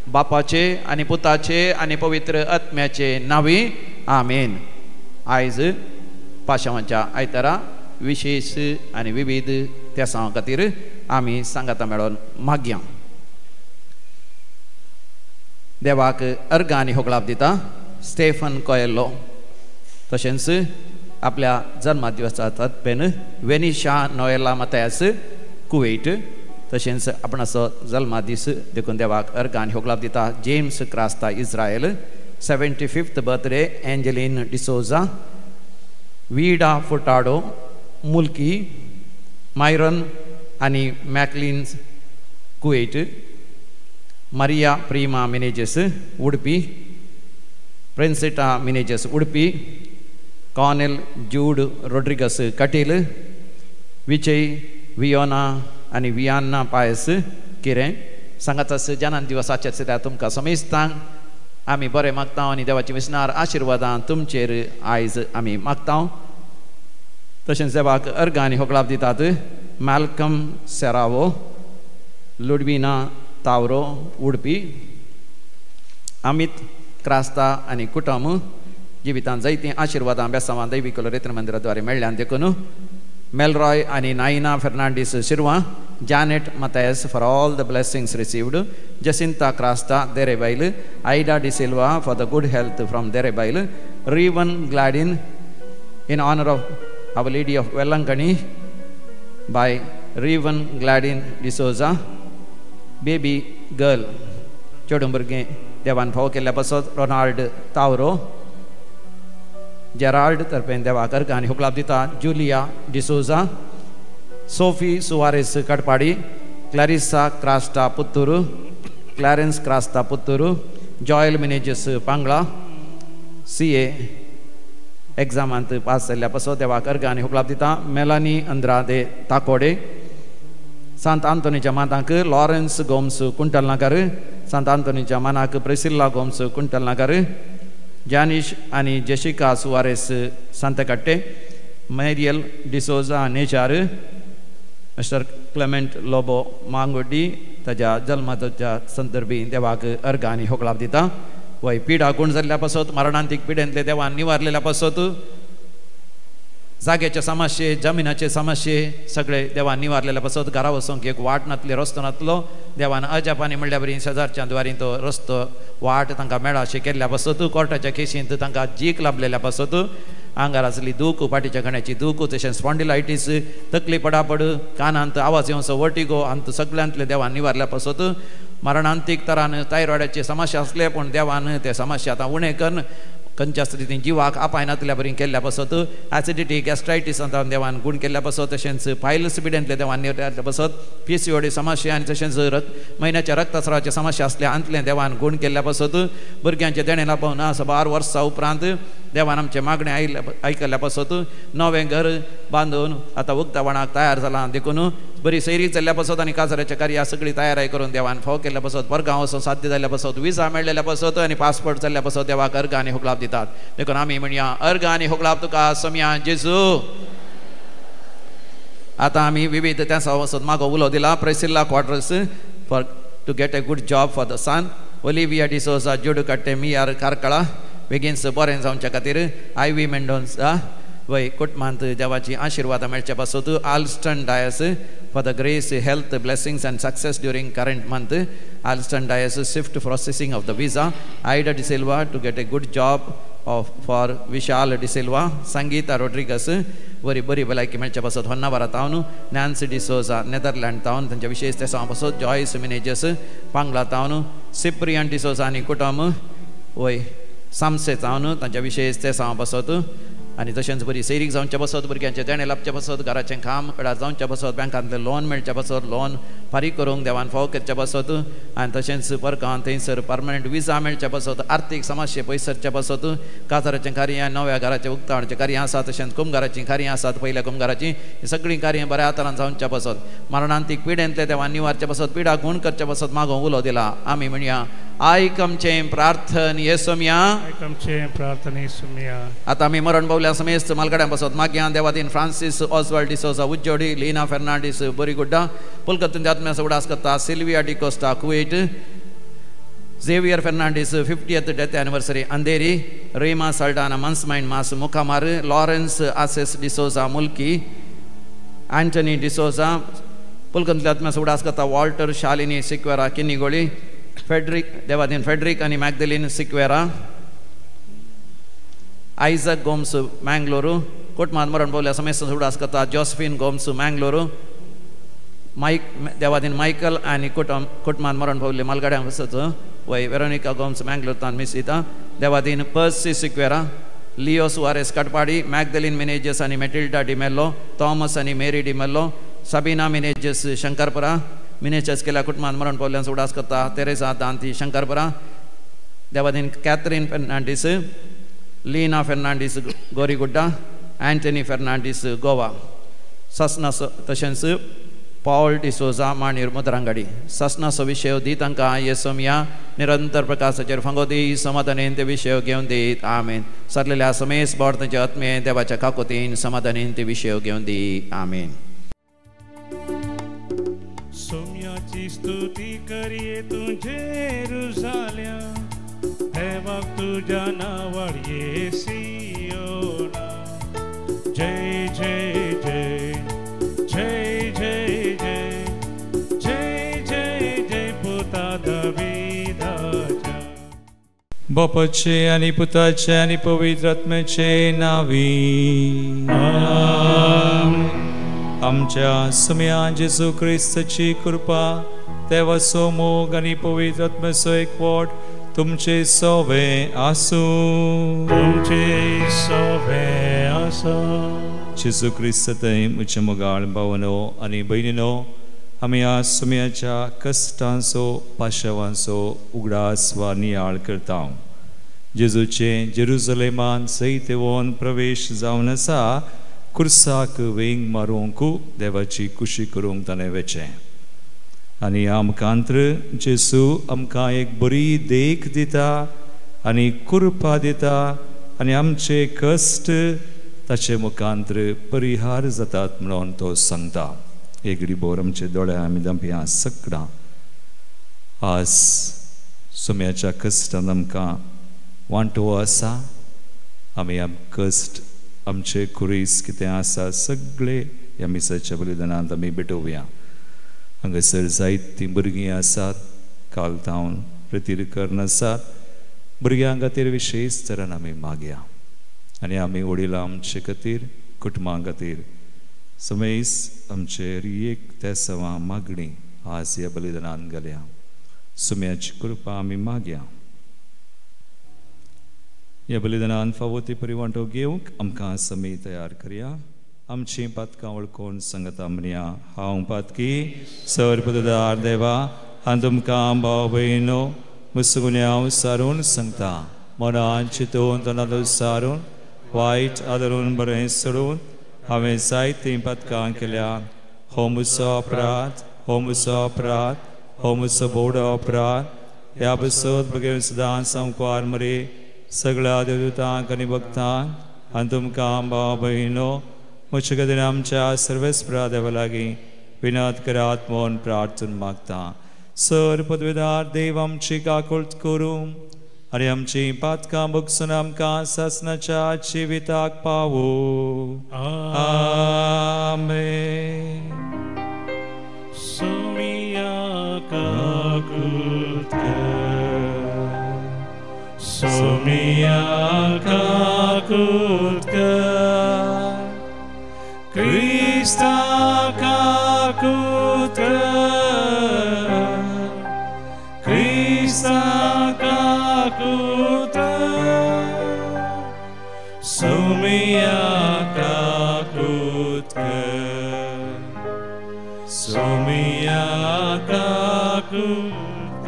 बापाचे आणि पुताचे आणि पवित्र आत्म्याचे नावी आमेन. आयज पाशवांच्या आयतारा विशेष आणि विविध त्या खातीर आमी सांगाता मेळोन मागया. देवाक अर्घ आनी होगळाप दिता स्टेफन कोएल्लो. तशेंच आपल्या जन्मदिवसाचा पेन वेनिशा नोएला मतायस कुवेट. तशेंच आपणाचो जल्मादीस देखून देवाक अर्घ आनी होगळाप दिता James Crasta Israel. 75th birthday Angeline D'Souza. Vida Furtado Mulki. Myron आनी McLean Kuwait. Maria Prima Menezes Udupi. Princita Menezes Udupi. Cornel Jude Rodrigues Katil. Vijay Viona आनी वियान्ना पायस किरें सांगातास जनान दिवसाचे सद्या तुमकां समेस्तांक आमी बरें मागता आनी देवाची विस्नार आशिर्वादां तुमचेर आयज आमी मागता. तशेंच देवाक अर्घ आनी होगळाप दितात मॅल्कम सेरावो. लुडविना तावरो उडपी. अमित क्रास्ता आनी कुटुंब जिवितांत जायतीं आशिर्वादां बेसांवां दैवी कलोरेत्र मंदिराद्वारे मेळ्ळ्यान देखून मेलरॉय आनी Naina Fernandes शिरवां. Janet Matthias for all the blessings received. Jacinta Crasta Derebail. Aida De Silva for the good health from Derebail. Revan Gladin in honor of Our Lady of Vellangani by Revan Gladin D'Souza. Baby girl Chodumburge Devan Faw केल्ल्या पासत Ronald तावरो. Gerald तर्फेन देवाक अर्घ आनी होगळाप दिता Julia D'Souza. Sophie Soares Kadpadi. Clarissa Crasta Puttur. Clarence Crasta Puttur. Joel Menezes Pangala. CA एग्जामांत pass जाल्ल्या पासत देवाक अर्घ आनी होगळाप दिता मेलानी अंद्रादे ताकोडे. सांत आंतोनीच्या मातांक लॉरेन्स गोम्स कुंटलनागर. सांत आंतोनीच्या मानाक प्रिसिल्ला गोम्स कुंटलनागर. जानिश आनी Jessica Soares Santhekatte. Meriel D'Souza नेचार. मिस्टर क्लेमेंट लोबो मांगोडी ताच्या जल्माच्या संदर्भी देवाक अर्घ आनी होगळाप दिता. वय पिडा गुण जाल्ल्या पासत मरणांतीक पिडेंतले देवान निवारलेल्या पासत जाग्याचे समस्ये जमिनाचे समस्ये सगळे देवान निवारलेल्या पासत घरा वचूंक एक वाट नातली रस्तो नातलो. देवान अजापानी म्हणल्या बरी शेजारच्या द्वारी तो रस्तो वाट तांकां मेळा अशें केल्ल्या पासत कोर्टाच्या केसींत तांकां जीक लाभलेल्या पासत आंगार आसली दूख पाटीच्या गण्याची दूख तशेंच स्पॉन्डिलायटीस तकली पडापड कानांत आवाज येवचो वर्टिगो अंत सगळ्यांतले देवान निवारल्या पासत मरणांतीक तरान थायरॉयडाची समस्या आसले पूण देवान ते समस्या आतां उणें करून खंयच्या स्थितीन जिवाक आपाय नातल्या बरी केल्ल्या पासत ॲसिडिटी गॅस्ट्रायटीस देवान गुण केल्ल्या पासत तशेंच फायल्स पिडेंतले देवान निवारल्या पासत PCOD समस्या आनी तशेंच म्हयन्याच्या रक्तस्रावाची समस्या आसल्या अंतले देवान गुण केल्ल्या पासत भुरग्यांचे देणे लाभना 12 वर्सां उपरांत देवान आमचे मागणे आयकल्ल्या पासत नवें घर बांदून आतां उक्तावणाक तयार जालां देखून बरी सैरीक जाल्ल्या पासत आनी काजाराच्या कार्या सगळी तयारी करून देवान फाव केल्ल्या पासत परगांव वचून साध्य जाल्ल्या पासत विजा मेळ्ळेल्या पासत आनी पासपोर्ट जाल्ल्या पासत देवाक अर्घ आनी होगळाप दितात. देखून आमी म्हणया अर्घ आनी होगळाप तुका समया जेजू. आतां आमी विविध त्या वचत मागो उलो दिला. Priscilla Quadros for to get a good job for the son. Olivia D'Souza Jude कट्टे मियार कारकळा बेगीनच बरें जावच्या खातीर. IV मेंडोन्सा वय कुटुंबांत देवाची आशिर्वादां मेळच्या पासत. Alston Dias for the grace, health, blessings and success during current month. Alston Diocese swift processing of the visa. Aida De Silva to get a good job for Vishal De Silva. Sangeeta Rodriguez बरी भलायकी मेळच्या पासत होन्नावरा तावन. Nancy D'Souza Netherland तावन तांच्या विशेष तेसा पासत. Joyce मिनेजेस Pangla तावन. Cyprian D'Souza आनी कुटुंब वय सामसे तावन तांच्या विशेष तेसा पासत. आनी तशेंच बरी सैरीक जावच्या पासत भुरग्यांचे देणे लाभच्या पासत. घराचें काम कडार जावच्या पासत. बँकांतले लोन मेळच्या पासत. लोन फारीक करूंक देवान फाव करच्या पासत. आनी तशेंच परगांव थंयसर परमनंट विजा मेळच्या पासत. आर्थीक समस्ये पयसरच्या पासत. काजाराचें कार्य नव्या घराचें उक्तावणाचें कार्य आसा. तशेंच कुंभाराचीं कार्यां आसात पयल्या कुंभाराचीं. ही सगळीं कार्यां बऱ्या तरान जावच्या पासत. मरणांतीक पिडेंतले देवान निवारच्या पासत. पिडा गुण करच्या पासत मागो उलो दिला. आमी म्हणया आयकमचे प्रार्थन येसोम्या आयकमचे प्रार्थन येसोम्या. आता आम्ही मरण पावल्या समेस्त मालगाड्यांपासून माग्या देवादीन फ्रांसिस ऑस्वाल्ड डिसोजा उज्जोडी लीना फेर्नांडीस बोरीगुड्डा पुलकतून आत्म्यास उडास करता Sylvia D'Costa Kuwait Xavier Fernandez 50th death anniversary Andheri Rema Saldana Mansmain Mas Mukamar Lawrence Asses D'Souza Mulki Anthony D'Souza Pulkantatma Sudaskata Walter Shalini Siquera Kinigoli Frederick Devadin Frederick and Magdalene Siquera Isaac Gomes Mangalore Kotman Maran Bola Samesa Sudaskata Josephine Gomes Mangalore Mike Devadin Michael and Kotman Maran Bola Malgadam Vasato Veronica Gomes Mangalore Misita Devadin Percy Siquera Leo Suarez Katpadi Magdalene Menages and Matilda Di Mello Thomas and Mary Di Mello Sabina Menages Shankarpura Menages Kela Kutman Maran Polan Sudaskata Teresa Danti Shankarpura Devadin Catherine Fernandez Lena Fernandez Gorigudda Anthony Fernandez Goa Sasna Tashens Paul D'Souza Manir Mudarangadi Sasna Sovishev Ditanka Yesomia निरंतर प्रकाशाचेर फंगोदी समाधानेंत विषय घेवन दीत आमेन. सरलेल्या समेस बॉर्तच्या आत्मे देवाच्या काकोतीन समाधानेंत विषय घेवन दी आमेन. सोम्याची स्तुती करिये तू जेरुसालेम देवाक तुझ्या नावार येसियोना जय जय जय जय जय जय जय जय जय पुता दावी बापाचे आणि पुताचे आणि पवित्र आत्म्याचे नावी आमच्या सम्या जेजू ख्रिस्ताची कृपा देवाचो मोग आणि पवित्र आत्म्याचो एकवट तुमचे सवे आसू जेजू ख्रिस्तातय म्हज्या मोगाळ भावनो आणि भयणीनो आमी आज सुम्याच्या कश्टांचो पाशवांचो उगडास वा नियाळ करता. जेजूचे जेरुसलेमान सैत येवन प्रवेश जावन आसा कुर्साक वेंग मारूंक देवाची खुशी करूंक ताणें वेचें आनी आमकांतर जेजू आमकां एक बरी देख दिता आनी कृपा दिता आनी आमचे कश्ट ताचे मुखांतर परिहार जातात म्हणून तो सांगता. एक रिबोर आमचे दोळे आमी दांपिया सगळां आज सुम्याच्या कश्टान आमकां वांटो आसा. आमी कश्ट आमचे कुरीस कितें आसा सगळे ह्या मिसाच्या बलिदानांत आमी भेटोवया. हांगासर जायतीं भुरगीं आसात कालतावन प्रतीर करन आसात. भुरग्यां खातीर विशेश तरेन आमी मागया आनी आमी वडिलां आमचे खातीर कुटुंबां खातीर समेस आमचे एक त्या सवा मागणी आज ह्या बलिदानांत घालया. सुम्याची कृपा आमी मागया. ह्या बलिदानांत फावो ती परिवांटो घेवंक आमकां समी तयार करया. आमची पातकां वळखून सांगता म्हणया हांव पातकी सर्पदार देवा आनी तुमकां भाव भयणो मुसगुन्या सारून सांगता मनान चिंतून तोंडांतून सारून वायट आदरून बरें सोडून हांवें जायतीं पातकां केल्या. हो म्हजो अपराध हो म्हजो अपराध हो म्हजो बोडो अपराध. ह्या बसत बगेन सदां सांगवार मरे सगळ्या देवदूतांक आनी भक्तांक आनी तुमकां भाव भयणो म्हजे खातीर आमच्या सर्वेस्परा देवा लागीं विनत करात म्हूण प्रार्थना मागता. सर पदवीदार देव आमची काकुळट करूं आनी आमची पातकां बगसून आमकां सासणाच्या जिविताक पावो. आमेन. सोमिया काकुळट सोमिया काकुळट क्रिस्ता काकुळट क्रिस्ता काकुळट सोमिया काकुळट सोमिया काकुळट.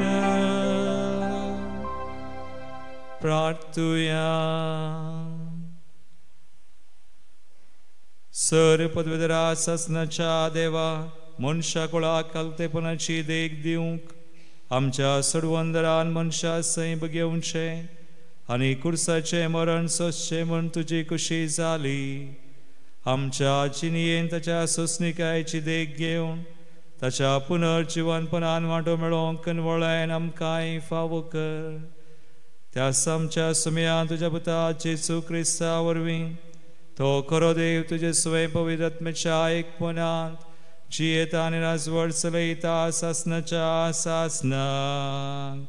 प्रार्थुया. सर पदवीधरा सासणाच्या देवा मनशा कुळाक कालतेपणाची देख दिवंक आमच्या सडवंदरान मनशा सै बगेवचे आनी कुर्साचे मरण सोसचे म्हण तुजी कुशी जाली आमच्या चिनयेन ताच्या सोसणिकायची देख घेवन ताच्या पुनर्जिवनपणान वांटो मेळोवंक कनवळायन आमकांय फावो कर त्या आमच्या सुमया तुज्या पुता जेजू क्रिस्ता वरवीं तो खरो देव तुजे स्वय पवित्र आत्म्याच्या एकपणांत जियेता आनी राजवट चलयता सासनाच्या सासनाक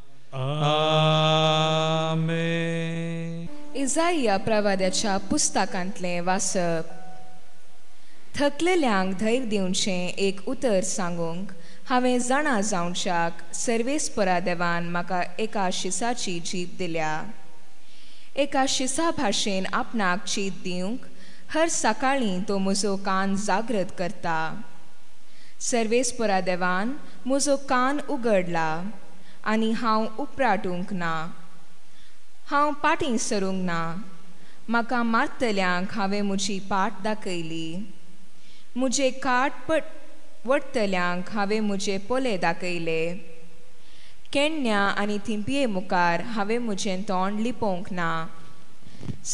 आमेन. इजाइया प्रवाद्याच्या पुस्तकांतले वाचप. थकलेल्यांक धैर्य दिवचें एक उतर सांगूंक हांवें जाणा जावच्याक सर्वेस्परा देवान म्हाका एका शिसाची जीप दिल्या. एका शिसा भाशेन आपणाक चीत दिवंक हर सकाळीं तो म्हजो कान जागृत करता. सर्वेस्परा देवान म्हजो कान उगडला आनी हांव उपराटूंक ना. हांव पाटीं सरूंक ना. म्हाका मारतल्यांक हांवें म्हजी पाट दाखयली. म्हजे काट वडतल्यांक हांवें म्हजे पोले दाखयले. केण्या आनी थिंपये मुखार हांवें म्हजें तोंड लिपोवंक ना.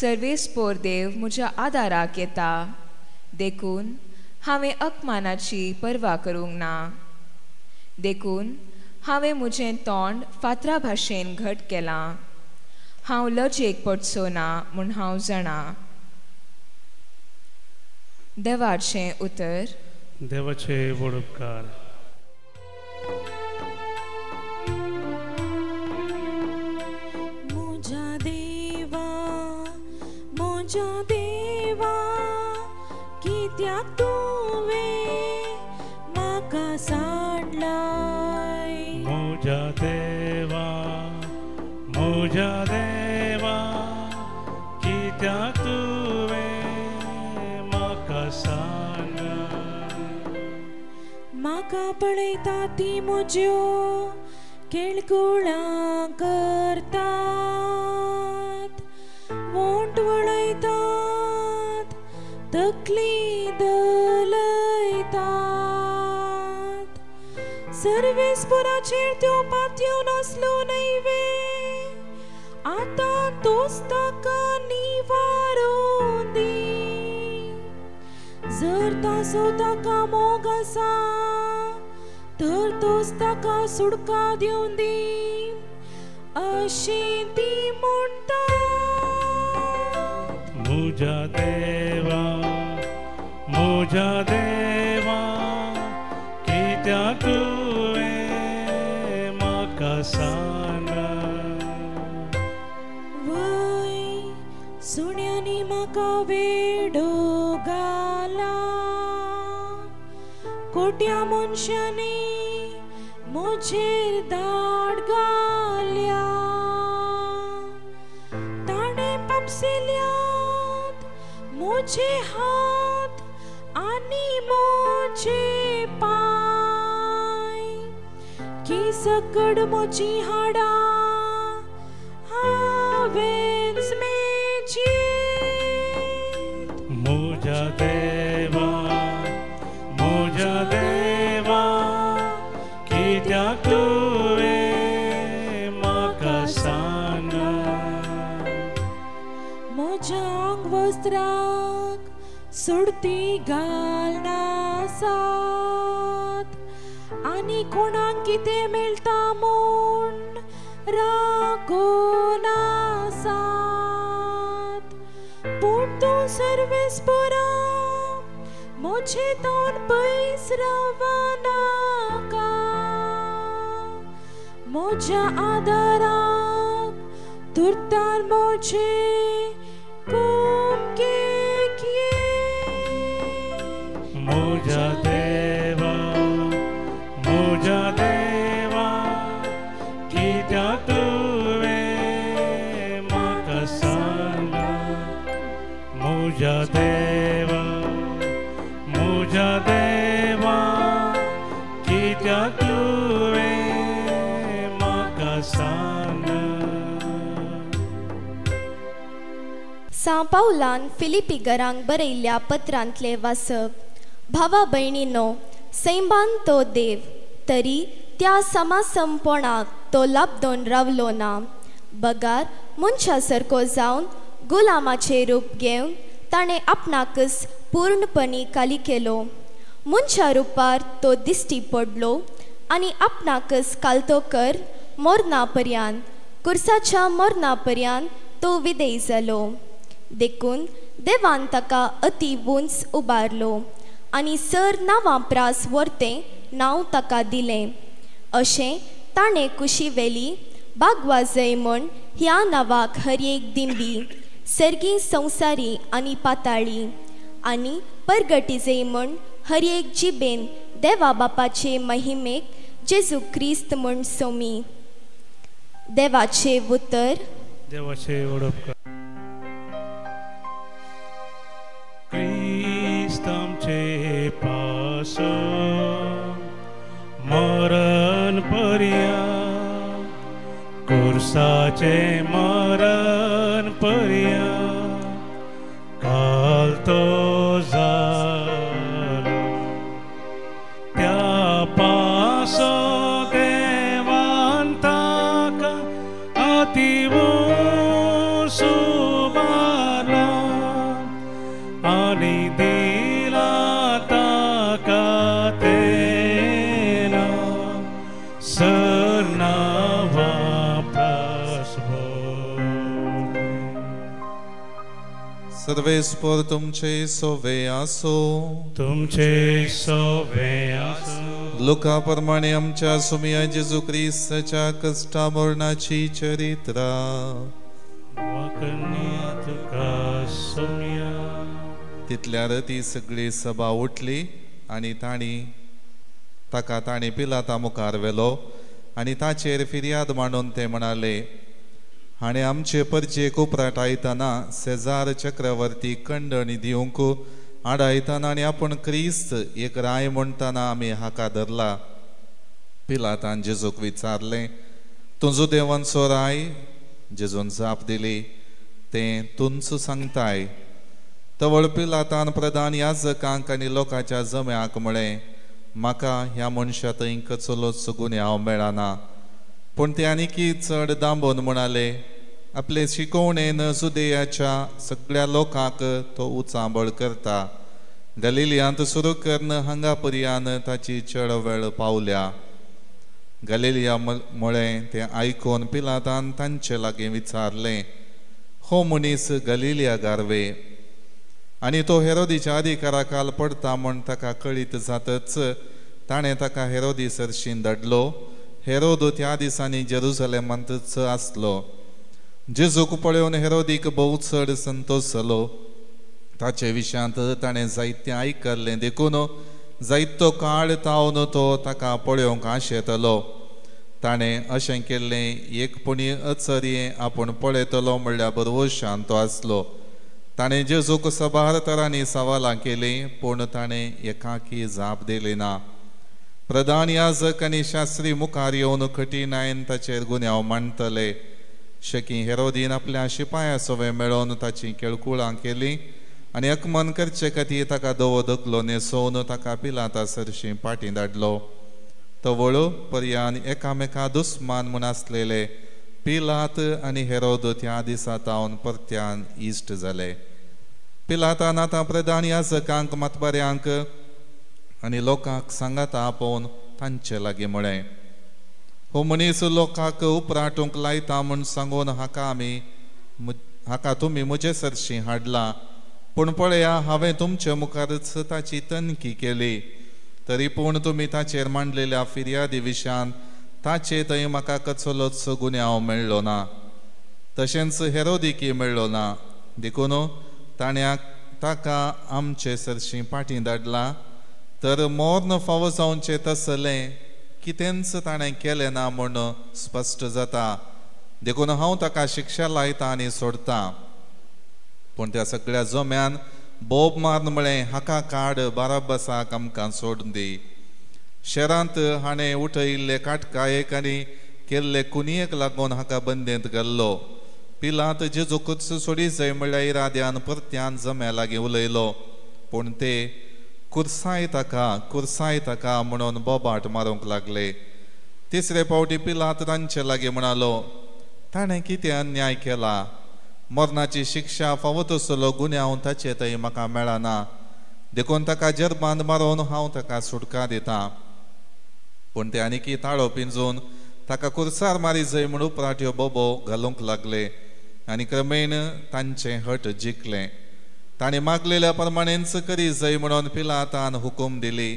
सर्वेस्पोर देव म्हज्या आदाराक येता देखून हांवें अपमानाची पर्वा करूंक ना. देखून हांवें म्हजें तोंड फातरा भाशेन घट केलां. हांव लजेक पडचो ना म्हूण हांव जाणा. देवाचें उतर. देवाचे व्हड उपकार. म्हज्या देवा कित्याक तुवें म्हाका सांडलाय. म्हज्या देवा कित्याक तुवें म्हाका सांडलाय. म्हाका पळयता ती म्हज्यो केळकुळां करतात. वोंट वळयतात तकली दलयतात. सर्वेस्पराचेर त्यो पातयो नासल्यो नैवे. आतां तोच ताका निवारो दी. जर ताचो ताका मोग आसा तर तोच ताका सुडका दिवन दी अशी ती म्हणटा. म्हज्या देवा कित्याक तुवें म्हाका सांडलाय. वय सुण्यांनी म्हाका वेडो घाला. कोट्या मनशांनी म्हजेर दाड घाल्या. ताणें पापसिल्यांत म्हजे हात आनी म्हजे पाय. की सकड म्हजी हाडां हांवें मेजीत. म्हज्या देवा कित्याक तुवें म्हाका सांडलाय. म्हज्या अंगवस्त्राक सुडती घालनासात. आनी कोणाक कितें मेळटा म्हूण रागोनासात. पूण तूं सर्वेस्परा म्हजें तोंड पयस रावनाका. म्हज्या आदाराक तुरतार म्हजे कुमकेक ये. म्हज्या देवा कित्याक तुवें म्हाका सांडलाय. म्हज्या देवा कित्याक तुवें म्हाका सांडलाय. सा पावलान फिलिपिगरांक बरयल्ल्या पत्रांतले वाचप. भावा भयणींनो, सैमान तो देव तरी त्या समासमपणाक तो लाभदोन रावलो ना. बगार मनशा सारको जावन गुलामाचे रूप घेवन ताणें आपणाकच पूर्णपणी खाली केलो. मनशा रुपार तो दिश्टी पडलो आनी आपणाकच कालतो कर मोरना पर्यंत कुर्साच्या मोरना पर्यंत तो विदेय जालो. देखून देवान ताका अति उंच उबारलो आनी सर नांवां प्रास व्हरतें नांव ताका दिलें. अशें ताणें कुशी वेली बागवा जय म्हण ह्या नांवाक हर एक दिंबी सर्गी संवसारी आनी पाताळी आनी परगटी जय म्हण हर एक जिबेन देवा बापाचे महिमेक जेजू क्रिस्त म्हण सोमी. देवाचे उतर. देवाचे ओडपकार. क्रिस्त आमचे पासून मरण पर्यंत कुर्साचे मरण पर्यंत कालतो जालो. त्या पासून देवान ताका अति उंच उबारलो आनी दिला ताका तें नांव सर नांवां प्रास व्हरतें. सर्वेस्पर तुमचे सोवे आसो. तुमचे सोवे आसो. लुका प्रमाणे आमच्या सुमिया जेजू क्रिस्ताच्या कष्टा मरणाची चरित्रा. वकन्या तुका सोम्या. तितल्यार ती सगळी सभा उठली आनी ताणी पिलाता मुखार व्हेलो आनी ताचेर फिर्याद मांडून ते म्हणाले, हाणें आमचे परचेक उपराट आयतना सेजार चक्रवर्ती खंडणी दिवंक आडायतना आनी आपूण क्रिस्त एक राय म्हणटना आमी हाका धरला. पिलातान जेजूक विचारलें, तुजो देवांचो राय? जेजून जाप दिली, तें तुमच सांगताय. तवळ पिलातान प्रधान याजकांक आनी लोकांच्या जम्याक म्हळें, म्हाका ह्या मनशा थंय कचलो गुन्यांव मेळना. पूण ते आनीकी चड दांबोवन म्हणाले, आपले शिकवणेन जुदेयाच्या सगळ्या लोकांक तो उचांबळ करता. गलिलियांत सुरू करून हांगा पर्यान ताची चड वेळ पावल्या. गलिलिया म्हळें तें आयकून पिलातान तांचे लागीं विचारलें, हो मनीस गलिलिया गारवे? आनी तो हेरोदीच्या अधिकारा खाल पडटा म्हूण ताका कळीत जातच ताणें ताका हेरोदी सरशीं धाडलो. हेरोद त्या दिसांनी जेरुसलेमांतच आसलो. जेजूक पळोवन हेरोदीक भोव चड संतोश जालो. ताचे विशयांत ताणें जायतें आयकल्लें देखून जायतो काळ तावन तो ताका पळोवंक आशेतलो. ताणें अशें केल्लें, एकपणी अचर्ये आपूण पळयतलो म्हणल्यार बरवशान तो आसलो. ताणें जेजूक सबार तरांनी सवालां केलीं, पूण ताणें एकाकी जाप दिली ना. प्रधान याजक आनी शास्त्री मुखार येवन कठीणायेन ताचेर गुन्यांव मांडटले. शकी हेरोदीन आपल्या शिपायां सवे मेळोवन ताची केळकुळां केलीं आनी अकमन करचे खातीर ताका दवो दखलो न्हेसोवन ताका पिलाता सरशीं पाटी धाडलो. तवळ पर्यान एकामेका दुस्मान म्हूण आसलेले पिलात आनी हेरोद त्या दिसा तावन परत्यान इश्ट जाले. पिलातान आतां प्रधान याजकांक मतबऱ्यांक आनी लोकांक सांगाता आपोवन तांचे लागीं म्हळें, हो मनीस लोकांक उपराटूंक लायता म्हूण सांगून हाका तुमी म्हजे सरशीं हाडला. पूण पळया, हांवें तुमचे मुखारच ताची तनकी केली. तरी पूण तुमी ताचेर मांडलेल्या फिर्यादी विशयान ताचे थंय म्हाका कसलोच गुन्यांव मेळ्ळो ना. तशेंच हेरोदीकी मेळ्ळो ना. देखून ताणें ताका आमचे सरशीं पाटी धाडला. तर मोर्न फावो जावचें तसलें कितेंच ताणें केलें ना म्हूण स्पश्ट जाता. देखून हांव ताका शिक्षा लायता आनी सोडतां. पूण त्या सगळ्या जोम्यान बोब मारून म्हळें, हाका काड, बाराब्बासाक आमकां सोडून दी. शहरांत हाणें उठयिल्ले काटकायेक आनी केल्ले कुनियेक लागून हाका बंदेंत घाल्लो. पिलात जेजूकच सोडी जाय म्हणल्यार इराद्यान परत्यान जम्या लागीं उलयलो. पूण ते कुर्साय ताका म्हणून बोबाट मारूंक लागले. तिसरे फावटी पिलात तांचे लागीं म्हणालो, ताणें कितें अन्याय केला? मरणाची शिक्षा फावत आसलो गुन्यांव ताचे थंय म्हाका मेळना. देखून ताका जरबांद मारून हांव ताका सुटका दितां. पूण ते आनीक ताळो पिंजून ताका कुर्सार मारी जंय म्हूण उपराट्यो बोबो घालूंक लागले आनी क्रमेण तांचें हट जिखलें. ताणें मागलेल्या प्रमाणेंच करी जंय म्हणून पिलातान हुकूम दिली.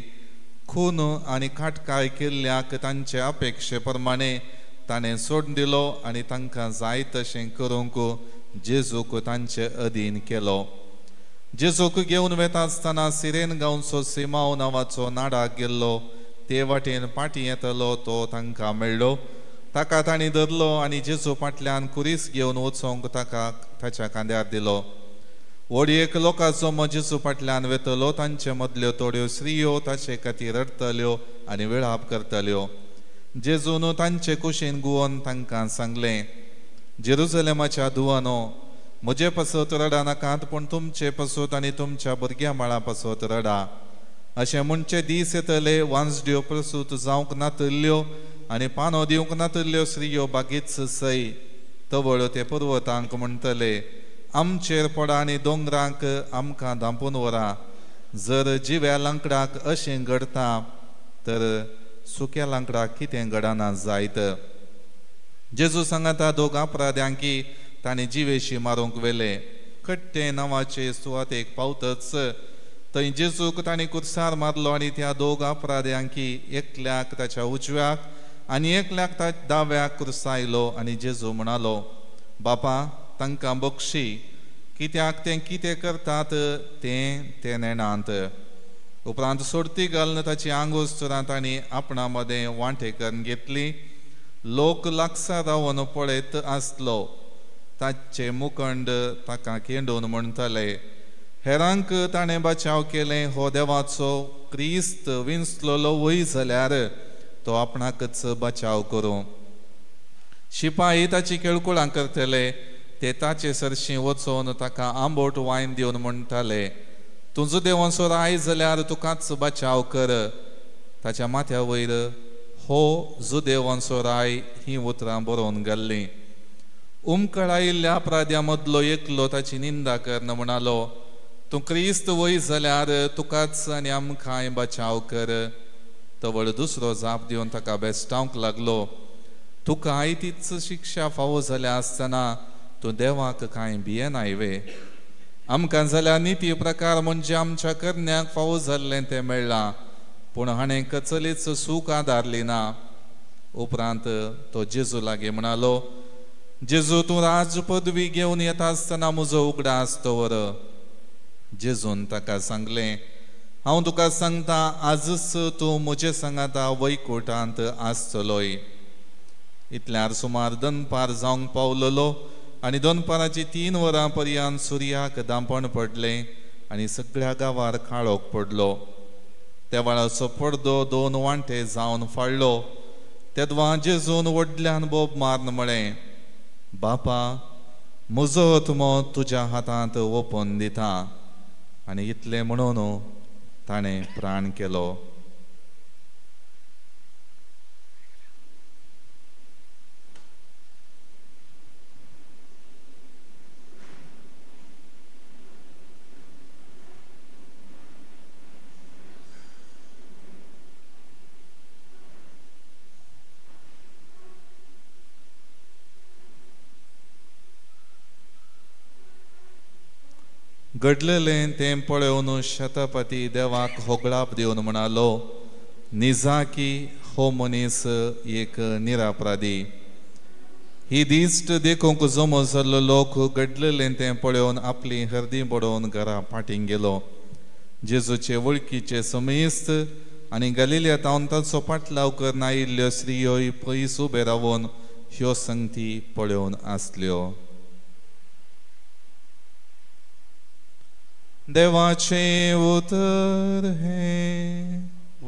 खून आनी काटकाय केल्ल्याक तांचे अपेक्षे प्रमाणे ताणें सोडून दिलो आनी तांकां जाय तशें करूंक जेजूक तांचे अधीन केलो. जेजूक घेवन वेता आसतना सिरेन गांवचो सिमाव नांवाचो नाडाक गेल्लो ते वाटेन पाटी येतलो तो तांकां मेळ्ळो. ताका तांणी धरलो आनी जेजू फाटल्यान कुरीस घेवन वचोंक ताका ताच्या खांद्यार दिलो. व्हडयेक लोकांचो जेजू फाटल्यान वेतलो. तांचे मदल्यो थोड्यो स्त्रियो ताचे खातीर रडटल्यो आनी विळाप करतल्यो. जेजून तांचे कुशीन गुवोन तांकां सांगलें, जेरुसलेमाच्या धुवानो, म्हजे पासत रडा नाकात, पूण तुमचे पासत आनी तुमच्या भुरग्यां बाळां पासत रडा. अशें म्हणचे दीस येतले वांजड्यो प्रसूत जावंक नातल्यो आनी पानो दिवंक नातल्यो स्त्रियो बागीच सय. तवळ ते पर्वतांक म्हणटले, आमचेर पडा आनी दोंगरांक आमकां धांपून व्हरा. जर जिव्या लांकडाक अशें घडटा तर सुक्या लांकडाक कितें घडना जायत. जेजू सांगाता दोग अपराध्यांकी ताणें जिवेशी मारूंक वेले. कट्टे नांवाचे सुवातेक पावतच थंय जेजूक ताणें कुर्सार मारलो आनी त्या दोग अपराध्यांकी एकल्याक ताच्या उजव्याक आनी एकल्याक दाव्याक कुर्सायलो. आनी जेजू म्हणालो, बापा, तांकां बक्षी, कित्याक ते कितें करतात ते नेणांत. उपरांत सोडती घालून ताची आंगोस्तरां तांणी आपणा मदें वांटेकन घेतली. लोक लागसार रावन पळयत आसलो. ताचे मुखंड ताका केंडून म्हणटले, हेरांक ताणें बचाव केलें. हो देवाचो क्रिस्त विंचलोलो वय जाल्यार तो आपणाकच बचाव करूं. शिपाई ताची केळकुळां करतले. ते ताचे सरशीं वचोन ताका आंबोट वायन दिवन म्हणटाले, तुजो देवाचो राय जाल्यार तुकाच बचाव कर. ताच्या माथ्या वयर हो जुदेवांचो राय ही उतरां बरोवन घाल्लीं. उमकळायिल्ल्या अपराध्या मदलो एकलो ताची निंदा करन म्हणालो, तूं क्रिस्त वय जाल्यार तुकाच आनी आमकांय बचाव कर. तवळ दुसरो जाप दिवन ताका बेस्तावंक लागलो, तुकाय तीच शिक्षा फावो जाल्या आसतना तूं देवाक कांय भियेनाय वे. आमकां जाल्यार निती प्रकार म्हणजे आमच्या करण्याक फावो जाल्लें तें मेळ्ळां, पूण हाणें कचलीच सूख आदारली ना. उपरांत तो जेजू लागीं म्हणालो, जेजू, तूं राज पदवी घेवन येता आसतना म्हजो उगडास दवर. जेजून ताका सांगलें, हांव तुका सांगता, आजच तूं म्हजे सांगाता वैकुंठांत आसतलोय. इतल्यार सुमार दनपार जावंक पावलेलो आनी दनपाराची 3 वरां पर्यंत सुर्याक धांपण पडलें आनी सगळ्या गांवार काळोख पडलो. त्या वेळाचो पडदो 2 वांटे जावन फाळ्ळो. तेदवा जेजून व्हडल्यान बोब मारन म्हळें, बापा, म्हजो आत्मो तुज्या हातांत ओपून दिता. आनी इतलें म्हणून ताणें प्राण केलो. घडलेलें तें पळोवन शतपती देवाक होगळाप दिवन म्हणालो, निजा की हो मनीस एक निरापराधी. ही दिश्ट देखूंक जमो जाल्लो लोक घडलेलें तें पळोवन आपली हर्दी बडोवन घरा फाटीं गेलो. जेजूचे वळखीचे समेस्त आनी गलिल्यातावन ताचो पाटलाव करन आयिल्ल्यो स्त्रियोय पयस उबे रावन ह्यो संगती पळोवन आसल्यो. देवाचे उतर हे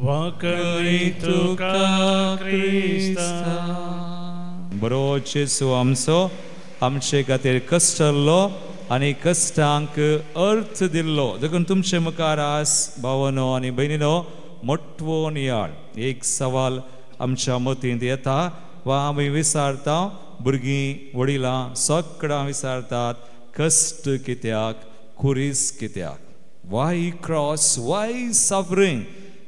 वाकळी तुका क्रिस्ता. बरो जेजू आमचो आमचे खातीर कश्टल्लो आनी कश्टांक अर्थ दिल्लो. देखून तुमचे मुखार आस भावनो आनी भयणीनो मोठवो नियाळ. एक सवाल आमच्या मतींत येता वा आमी विचारता भुरगीं वडिलां सगळां विचारतात कश्ट कित्याक खुरीस कित्याक वाय क्रॉस वाय सफरींग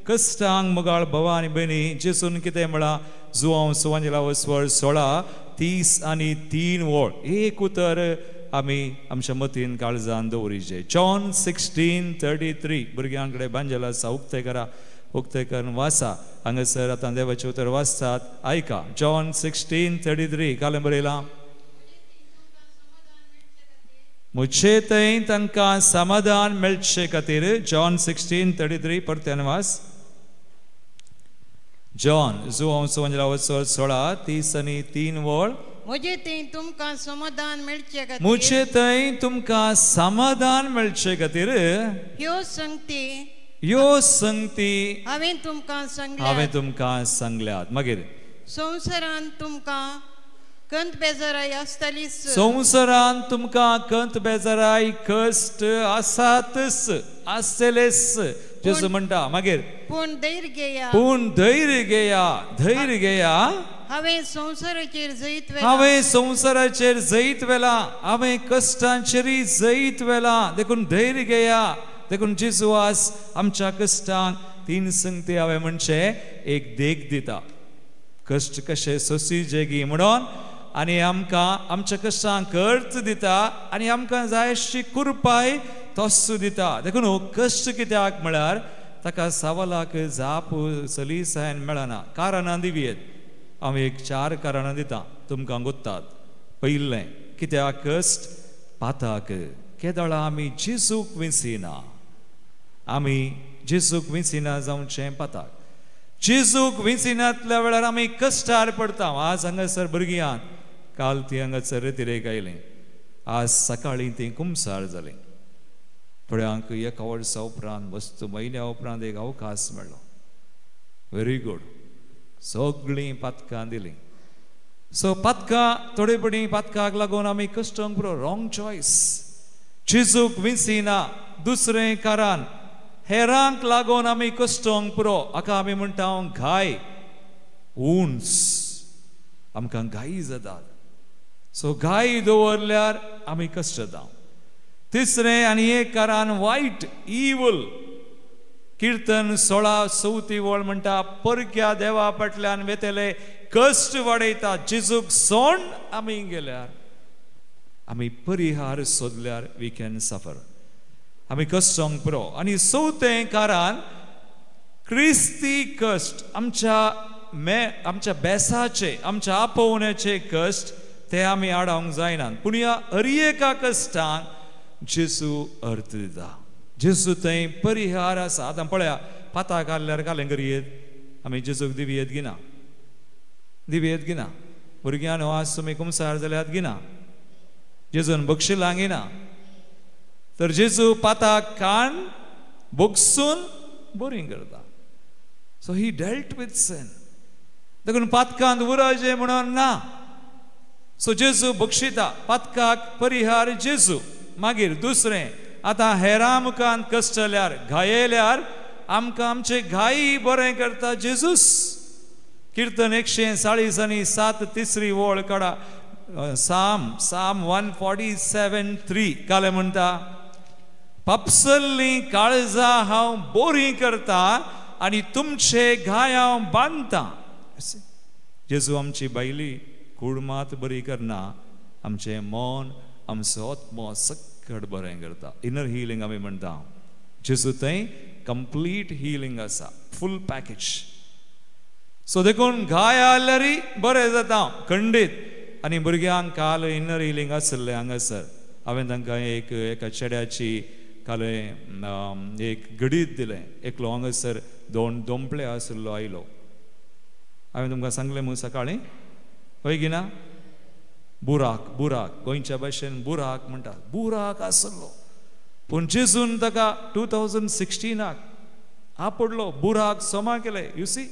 कश्टांक मोगाळ भावा आनी भयणी जेसून कितें म्हणला जुआंव सुवांजिला वस्वळ 16:30 वळ एक उतर आमी आमच्या मतीन काळजान दवरिचें जॉन 16:33 भुरग्यां कडेन बांजल आसा उक्ते करा उक्ते करून वाचा हांगासर आतां देवाचें उतर वाचतात आयका जॉन 16:33 कालें बरयलां मुझे थंय तांकां समाधान मेळचे खातीर जॉन 16:33 परत्यान वाच जॉन जुआंव सुवांजिला वस्वळ 16:30 वळ मुझे थंय तुमकां समाधान मेळचे खातीर मुझे थंय तुमकां समाधान मेळचे खातीर ह्यो संगती हांवें तुमकां सांगल्यात मागीर संवसारांत तुमकां कंत बेजाराय आसतलीच संवसारांत तुमकां कंत बेजाराय कश्ट आसातच आसतलेच जेजू म्हणटा मागीर पूण धैर्य घेया हांवें संवसाराचेर जैत वेला हांवें कश्टांचेरय जैत वेला देखून धैर्य घेया देखून जेजू आज आमच्या कश्टांक 3 संगती हांवें म्हणचे एक देख दिता कश्ट कशे सोंसीचे गी म्हणून आनी आमकां आमच्या कश्टांक अर्थ दिता आनी आमकां जाय अशी कुरपाय तोच दिता देखून हो कश्ट कित्याक म्हळ्यार ताका सावलाक जाप सलीसायन मेळना कारणां दिवयेत हांव एक 4 कारणां दिता तुमकां गोत्तात पयलें कित्याक कश्ट पाताक केदळा आमी जेजूक विसिना आमी जेजूक विसिना जावचें पाताक जेजूक विसिनातल्या वेळार आमी कश्टार पडटा आज हांगासर भुरग्यां काल ती हांगासर रेतिरेक आयलीं आज सकाळीं ती कुमसार जालीं थोड्यांक 1 वर्सा उपरांत वस्तू म्हयन्या उपरांत एक अवकाश मेळ्ळो व्हेरी गूड सगळीं पातकां दिलीं सो पातकां थोडे पडी पातकाक लागून आमी कश्टांक पुरो रॉंग चॉयस जेजूक विसिना दुसरें कारण हेरांक लागून आमी कश्टांक पुरो हाका आमी म्हणटा घाय उंच आमकां घाई जातात सो घाई दवरल्यार आमी कश्ट जाता तिसरें आनी एक कारण वायट इवल कीर्तन 16:34 वळ म्हणटा परक्या देवा फाटल्यान वेतेले कश्ट वाडयता जेजूक सोड आमी गेल्यार आमी परिहार सोदल्यार वी कॅन सफर आमी कश्टांक पुरो आनी चवथें कारण क्रिस्ती कश्ट आमच्या बेसाचे आमच्या आपोवण्याचे कश्ट ते आमी आडावंक जायनात पूण ह्या हरएका कश्टांक जेजू अर्थ दिता जेजू थंय परिहार आसा आतां पळया पाताक हाडल्यार कालें करियेत आमी जेजूक दिवयेत गिना भुरग्यां न्हू आज तुमी कुमसार जाल्यार गिना जेजून बक्षिलां गिना तर जेजू पाताक काण बोगसून बोरींग करता so he dealt with sin देखून पातकांत उरचें म्हणून ना सो जेजू बक्षिता पातकाक परिहार जेजू मागीर दुसरें आतां हेरां मुखांत कश्ट जाल्यार घायेल्यार आमकां आमचे घाई बरें करता जेजूस कीर्तन 140:7 तिसरी वळ काडा साम 147:3 कालें म्हणटा पापसल्लीं काळजां हांव बोरीं करता आनी तुमचे घाय हांव बांदता जेजू आमची बायली कुडमात बरी करना आमचें मन आमचो आत्मो सकट बरें करता इनर हिलींग आमी म्हणटा जेजू थंय कंप्लीट हिलींग आसा फूल पॅकेज सो देखून घाय आल्यारय बरें जाता खंडीत आनी भुरग्यांक काल इनर हिलींग आसलें हांगासर हांवें तांकां एका चेड्याची काल एक घडीत दिलें एकलो हांगासर 2 दोंपले आसलो आयलो हांवें तुमकां सांगलें मू सकाळीं पळय गिना बुराक गोंयच्या भाशेन बुराक म्हणटात बुराक आसलो पूण जेजून ताका 2016 आपडलो बुराक सोमा केले यू सी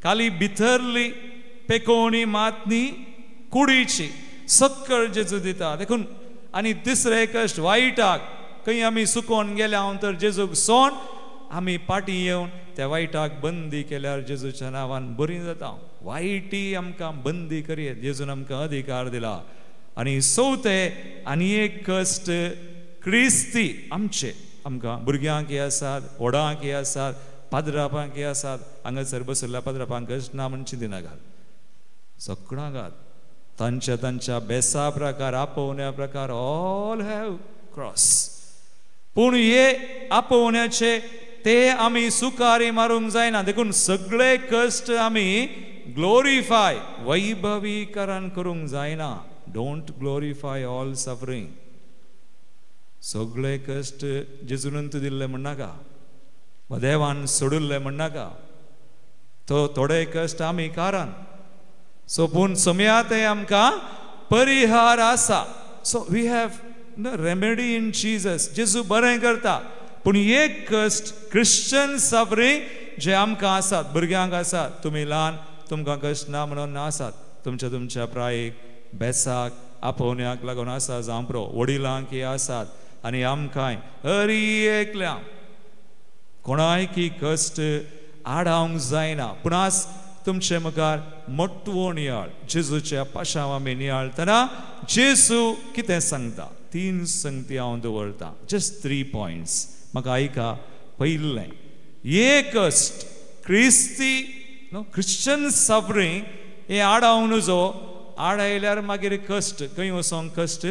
खाली भितरली पेकोवणी मातनी कुडीची सक्कळ जेजू दिता देखून आनी तिसरे कश्ट वायटाक खंय आमी सुकोवन गेल्या हांव तर जेजूक सोन आमी पाटी येवन त्या वायटाक बंदी केल्यार जेजूच्या नांवान बरी जाता वाईटी आमकां बंदी करीत जेजून आमकां अधिकार दिला आनी चवथे आनी एक कश्ट क्रिस्ती आमचे आमकां भुरग्यांक हे आसात व्हडांक हे आसात पाद्रापांक हे आसात हांगासर बसयल्ल्या पाद्रापांक कश्ट ना म्हणून चिंतिनाकात सगळ्यांक तांच्या बेसा प्रकार आपोवण्या प्रकार ऑल हॅव क्रॉस पूण हे आपोवण्याचे ते आमी सुकारी मारूंक जायना देखून सगळे कश्ट आमी ग्लोरिफाय वैभवीकरण करूंक जायना डोंट ग्लोरिफाय ऑल सफरींग सगळे कश्ट जेजून तूं दिल्ले म्हणनाका वा देवान सोडिल्ले म्हणनाका तो थोडे कश्ट आमी कारण सो पूण समया ते आमकां परिहार आसा so we have remedy in Jesus जेजू बरें करता पूण एक कश्ट क्रिश्चन सफरींग जे आमकां आसात भुरग्यांक आसात तुमी ल्हान तुमकां कश्ट ना म्हणून आसात तुमच्या प्रायेक बेसाक आपोवण्याक लागून आसा जावं प्रो वडिलांक हे आसात आनी आमकांय हर एकल्यांक कोणाय की कश्ट आडावंक जायना पूण आज तुमचे मुखार मोठवो नियाळ जेजूच्या पाशांव आमी नियाळतना जेजू कितें सांगता 3 संगती हांव दवरतां जस्ट 3 पॉयंट्स म्हाका आयका पयलें एक कश्ट क्रिस्ती क्रिश्चन सफरींग हे आडावंक नजो आडायल्यार मागीर कश्ट खंय वचोंक कश्ट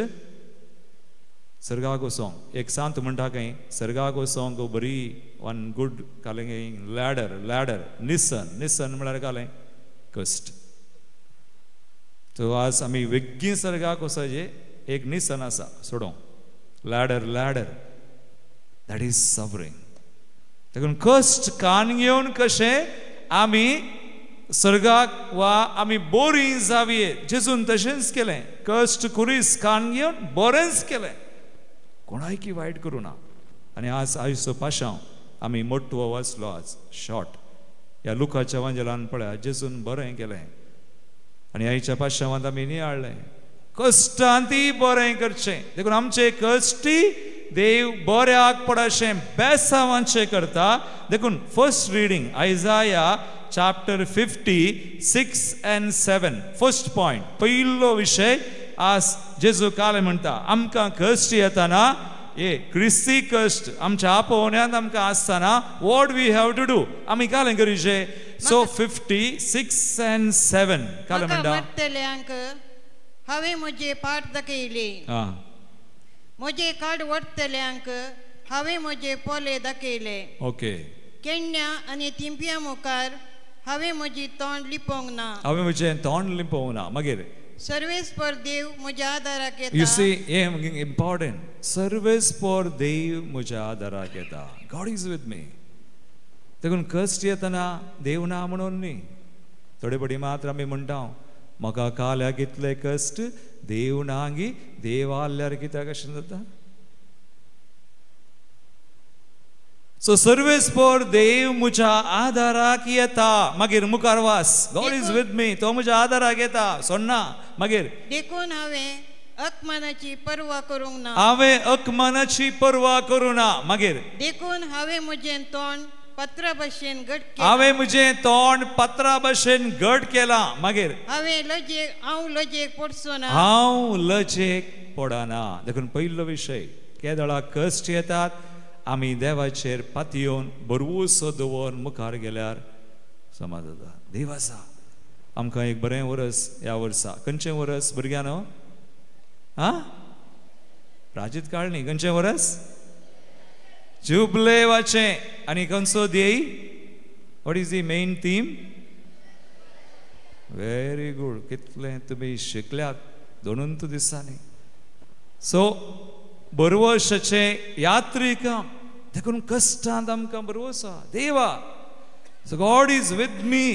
सर्गाक वचोंक एक सांत म्हणटा खंय सर्गाक वचोंक बरी वन गूड कालें लॅडर निसन म्हळ्यार कालें कश्ट तो आज आमी वेग्गी सर्गाक वचचे एक निसन आसा सोडोंक लॅडर दॅट इज सफरींग देखून कश्ट कान घेवन कशें आमी सर्गाक वा आमी बोरी जावये जेजून तशेंच केलें कश्ट कुरीस कान घेवन बरेंच केलें कोणाय की वायट करूं ना आनी आज आयुश्य पाशांव आमी मोठवो वाचलो आज शॉर्ट ह्या लुकाच्या वांजेलान पळया जेजून बरें केलें आनी आयच्या पाशांवांत आमी नियाळ्ळें कश्टांती बरें करचें देखून आमचे कश्टी देव बऱ्याक पडशें बेसांवाचें करता देखून first reading Isaiah chapter 50 6 and 7 first point पयलो विषय आज जेजू काले म्हणटा आमकां कश्ट येताना हे क्रिस्ती कश्ट आमच्या आपोवण्यांत आमकां आसतना what we have to do आमी कालें करूचें सो 56 and 7 काले म्हणटा वट्टल्यांक हांवें म्हजे पाट दाखयले म्हजे काड वट्टल्यांक हांवें म्हजे पोले दाखयले ओके केण्या आनी तिंप्या मुखार हांवें म्हजी तोंड लिपोवंक ना हांवें म्हजें तोंड लिपोवंक ना मागीर सर्वेस्पर देव म्हज्या आदाराक येता यू सी हे इम्पॉर्टंट सर्वेस्पर देव म्हज्या आदाराक येता गॉड इज विथ मी देखून कश्ट येतना देव ना म्हणून न्ही थोडे पडी मात्र आमी म्हणटा म्हाका काल्याक इतले कश्ट देव ना गी देव आल्यार कित्याक अशें जाता सो सर्वेस्पर देव म्हज्या आदाराक येता मागीर मुखार वास गॉड इज विथ मी तो म्हज्या आदाराक येता सोडना मागीर देखून हांवें अकमानाची पर्वा करूंक ना हांवें अकमानाची पर्वा करूं ना मागीर देखून हांवें म्हजें तोंड पत्रा भशेन घट केलां हांवें म्हजें तोंड पत्रा भशेन घट केलां मागीर हांव लजेक पडचो ना हांव लजेक पडना देखून पयलो विशय केदळा कश्ट येतात आमी देवाचेर पातयेवन बरवूसो दवरून मुखार गेल्यार समाज जाता देव आसा आमकां एक बरें वरस ह्या वर्सा खंयचें वरस भुरग्यानो राजीत काळनी खंयचें वरस जुबलेवाचें आनी खंयचो ध्येय what is the main theme very good कितलें तुमी शिकल्यात 2 दिसांनी सो बरवर्साचें यात्रिकां देखून कश्टांत आमकां बरवसा देवा so God is with me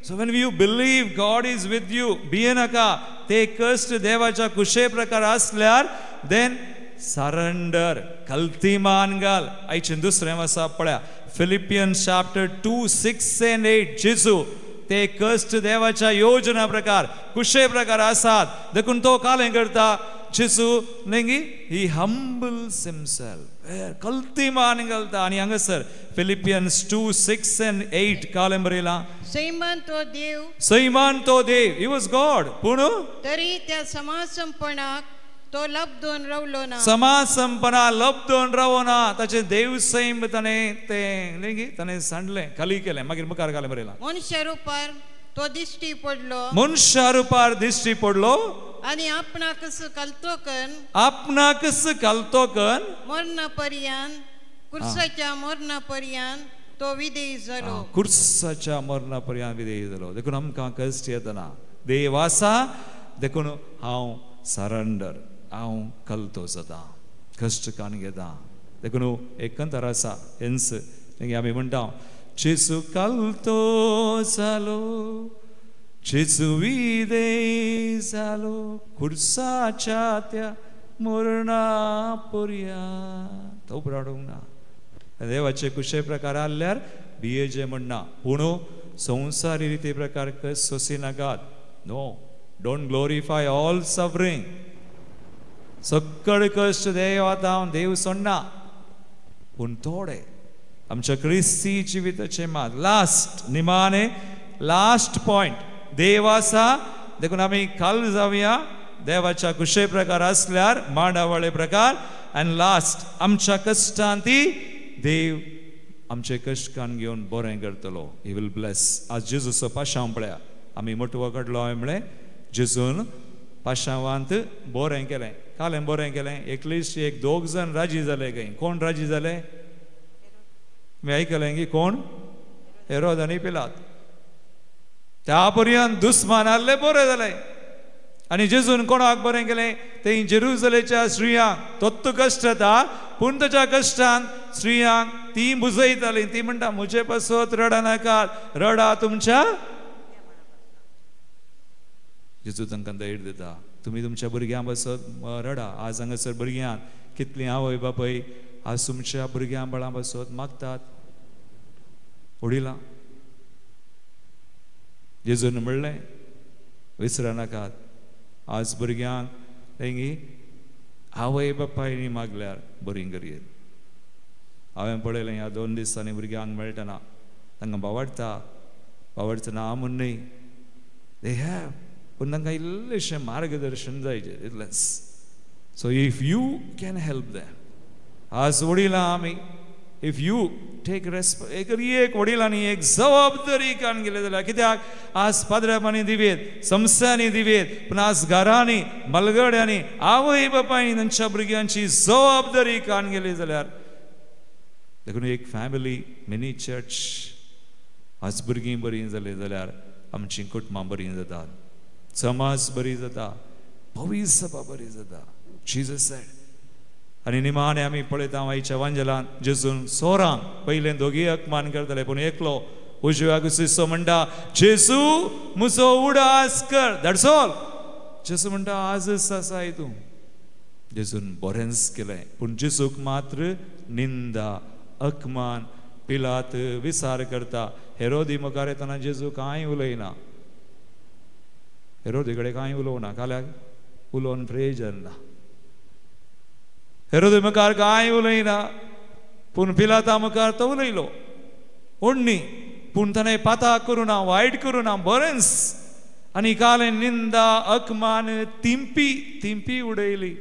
so when you believe God is with you भियेनाका ते कश्ट देवाच्या कुशे प्रकार आसल्यार देन सरेंडर कल्तीमान घाल आयचें दुसरें आसा पळया फिलिपियन्स चॅप्टर 2 6 and 8 जेजू ते कश्ट देवाच्या योजना प्रकार कुशे प्रकार आसात देखून तो कालें करता जेसू नेंगी ही humbles himself. कल्ती मान घालता आणि हांगासर फिलिपियन्स 2:6 and 8 कालें बरयला. सैमान तो देव, he was God. पूण तरी त्या समासमपणाक तो लब्धून रावलो ना. समासंपणा लब्धून रावना. ताचे देव सैम ताणें तें नेंगी ताणें सांडलें, खाली केलें. मागीर मुखार कालें बरयला. मनुष्य रुपार तो दिश्टी पडलो. मनुष्य रुपार दिश्टी पडलो. आणि आपणाकच घालतो कन मरणापर्यंत कुर्साच्या मरणापर्यंत तो विधेय जालो. कुर्साच्या मरणापर्यंत विधेय जालो. देखून आमकां कश्ट येतना देव आसा, देखून हांव सरेंडर, हांव कलतो जाता, कश्ट कान घेता. देखून एक कंतर आसा हेंस आमी म्हणटा जेसू कलतो जालो, जेसू विधेय जालो खुर्साच्या त्या मरणा पर्यंत. तो रडूंक ना. देवाचे कुशे प्रकार आसल्यार भियेचे म्हणना, पूण संवसारी रिती प्रकार सोंसी नाकात. No, don't glorify all suffering. सक्कळ कश्ट देव आतां हांव देव सोडना, पूण थोडे आमच्या क्रिस्ती जिविताचे मात लास्ट निमाणे लास्ट पॉइंट देव आसा. देखून आमी काल जावया देवाच्या कुशे प्रकार आसल्यार मांडावळे प्रकार. आनी लास्ट आमच्या कश्टांत ती देव आमचे कश्ट कान घेवन बरें करतलो. He will bless. आज जेजूचो पाशांव पळया. आमी मोटवा काडलो हांवें म्हळें जेजून पाशांवांत बरें केलें. कालें बरें केलें. एकलीस्ट एक 2 जाण राजी जाले. खंय कोण राजी जाले? मी आयकलें की कोण? हेरोद आनी पिलात. त्या पर्यंत दुस्मान आसले बरें जालें. आनी जेजून कोणाक बरें केलें? थंय जेरुसलेच्या स्त्रियांक तोत्त कश्ट येता, पूण ताच्या कश्टान स्त्रियांक ती बुजयताली. ती म्हणटा म्हजे पासत रडा नाकात, रडा तुमच्या. जेजू तांकां धैर्य दिता. तुमी तुमच्या भुरग्यां पासत रडा. आज हांगासर भुरग्यांक कितलीं आवय बापय आज तुमच्या भुरग्यां बाळां पासत मागतात. वडिलां जेजून म्हणलें विसरा नाकात. आज भुरग्यांक तेंगी आवय बापायनी मागल्यार बरी करीत. हांवें पळयलें ह्या 2 दिसांनी भुरग्यांक मेळटना तांकां बावडतना हांव म्हण न्ही दे हॅव, पूण तांकां इल्लेशें मार्गदर्शन जायचें इतलेंच. So if you can help them. आज वडिलां आमी इफ यू टेक एक वडिलांनी एक जबाबदारी कान गेले जाल्यार कित्याक आज पाद्र्यापांनी दिवेत, संस्थांनी दिवेत, पूण आज घरांनी मलगड्यांनी आवय बापायनी तांच्या भुरग्यांची जबाबदारी कान गेली जाल्यार देखून एक फॅमिली मिनी चर्च आज भुरगीं बरीं जाली जाल्यार आमची कुटुंबां बरीं जातात, समाज बरी जाता, भविष्य सभा बरी जाता. Jesus sed. आनी निमाणे आमी पळयता आयच्या वांजलान जेजून सोरांक पयलें दोगी अकमान करताले पूण एकलो उजव्या कुशीचो म्हणटा जेजू म्हजो उडास कर. That's all. जेजू म्हणटा आजच आसा हितून. जेजून बरेंच केलें पूण जेजूक मात्र निंदा अकमान पिलात विसार करता. हेरोदी मुखार येतना जेजू कांय उलयना. हेरोदी कडेन कांय उलोवना. काल्याक उलोवन प्रयोजन ना. हेरोदी मुखार कांय उलयना पूण पिलाता मुखार तो उलयलो. ओडणी पूण ताणें पाताक करूं ना, वायट करूं ना, बरेंच. आनी कालें निंदा अकमान तिंपी उडयली.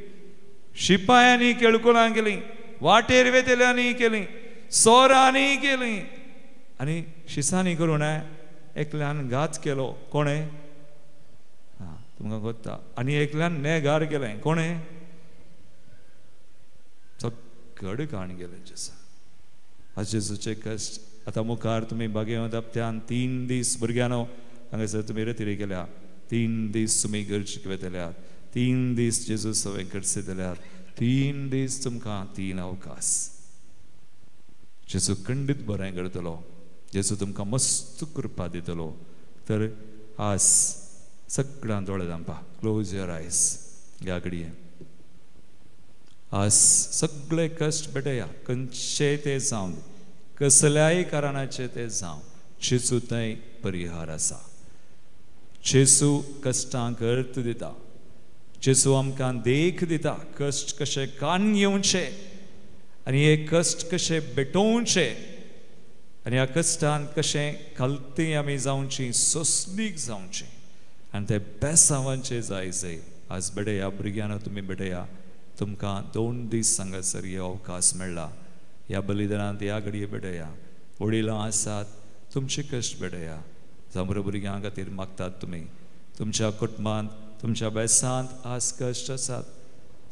शिपायांनी केळकुलां केलीं, वाटेर वेतेल्यांनी केलीं, सोरांनी केलीं आनी शिसांनी करूं ना. एकल्यान घात केलो. कोणें? तुमकां कोत्ता. आनी एकल्यान नेगार केलें. कोणें? सगळें काण गेलें जेसा. आज जेजूचे कश्ट आतां मुखार तुमी बागेवंत हप्त्यान 3 दीस भुरग्यानो हांगासर तुमी रतिरी केल्या. 3 दीस तुमी घरचे वेतेल्यात. 3 दीस जेजू सवय करचे जाल्यार 3 दीस तुमकां 3 अवकाश. जेजू खंडीत बरें करतलो. जेजू तुमकां मस्त कृपा दितलो. तर आज सगळ्यां दोळे धांपा. क्लोज युअर आयज. ह्या घडये आज सगळे कश्ट बेटया खंयचे ते जावन कसल्याय कारणाचे ते जावन जेजू थंय परिहार आसा. जेजू कश्टांक अर्थ दिता. जेजू आमकां देख दिता कश्ट कशे कान घेवचे आनी हे कश्ट कशे भेटोवचे आनी ह्या कश्टान कशें कलती आमी जावची सोंसणीक जावची आनी ते बेसांवांचे जायचे आज बेडया भुरग्यांना तुमी बेडया तुमकां 2 दीस हांगासर हे अवकाश मेळ्ळा ह्या बलिदानांत ह्या घडये बेडया वडिलां आसात तुमचे कश्ट बेडया जांबरो भुरग्यां खातीर मागतात तुमी तुमच्या कुटुंबांत तुमच्या बेसांत आज कश्ट आसात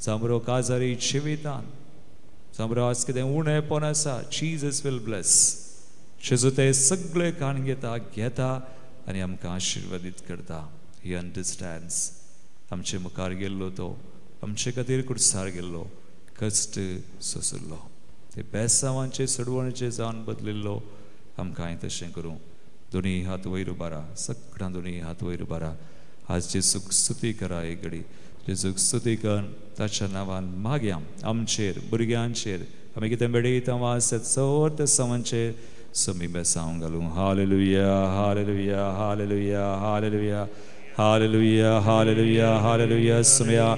जांबरो काजारी जिवितांत जांबरो आज कितें उणेपण आसा जीजस विल ब्लेस जेजू ते सगळे काण घेता आनी आमकां आशिर्वादीत करता ही अंडरस्टँड्स आमचे मुखार गेल्लो तो आमचे खातीर कुडसार गेल्लो कश्ट सोंसुल्लो ते बेसांवांचे सडवणेचे जावन बदलिल्लो आमकां तशें करूं दोनी हात वयर उबारा सगळ्यां दोनी हात वयर उबारा आज जेजूक स्तुती करा एक घडी जेजूक स्तुती कर ताच्या नांवान मागया आमचेर भुरग्यांचेर आमी कितें बेडयता वास चोर ते सामांचेर समी बेसांव घालूं hallelujah hallelujah hallelujah hallelujah hallelujah hallelujah hallelujah सुमया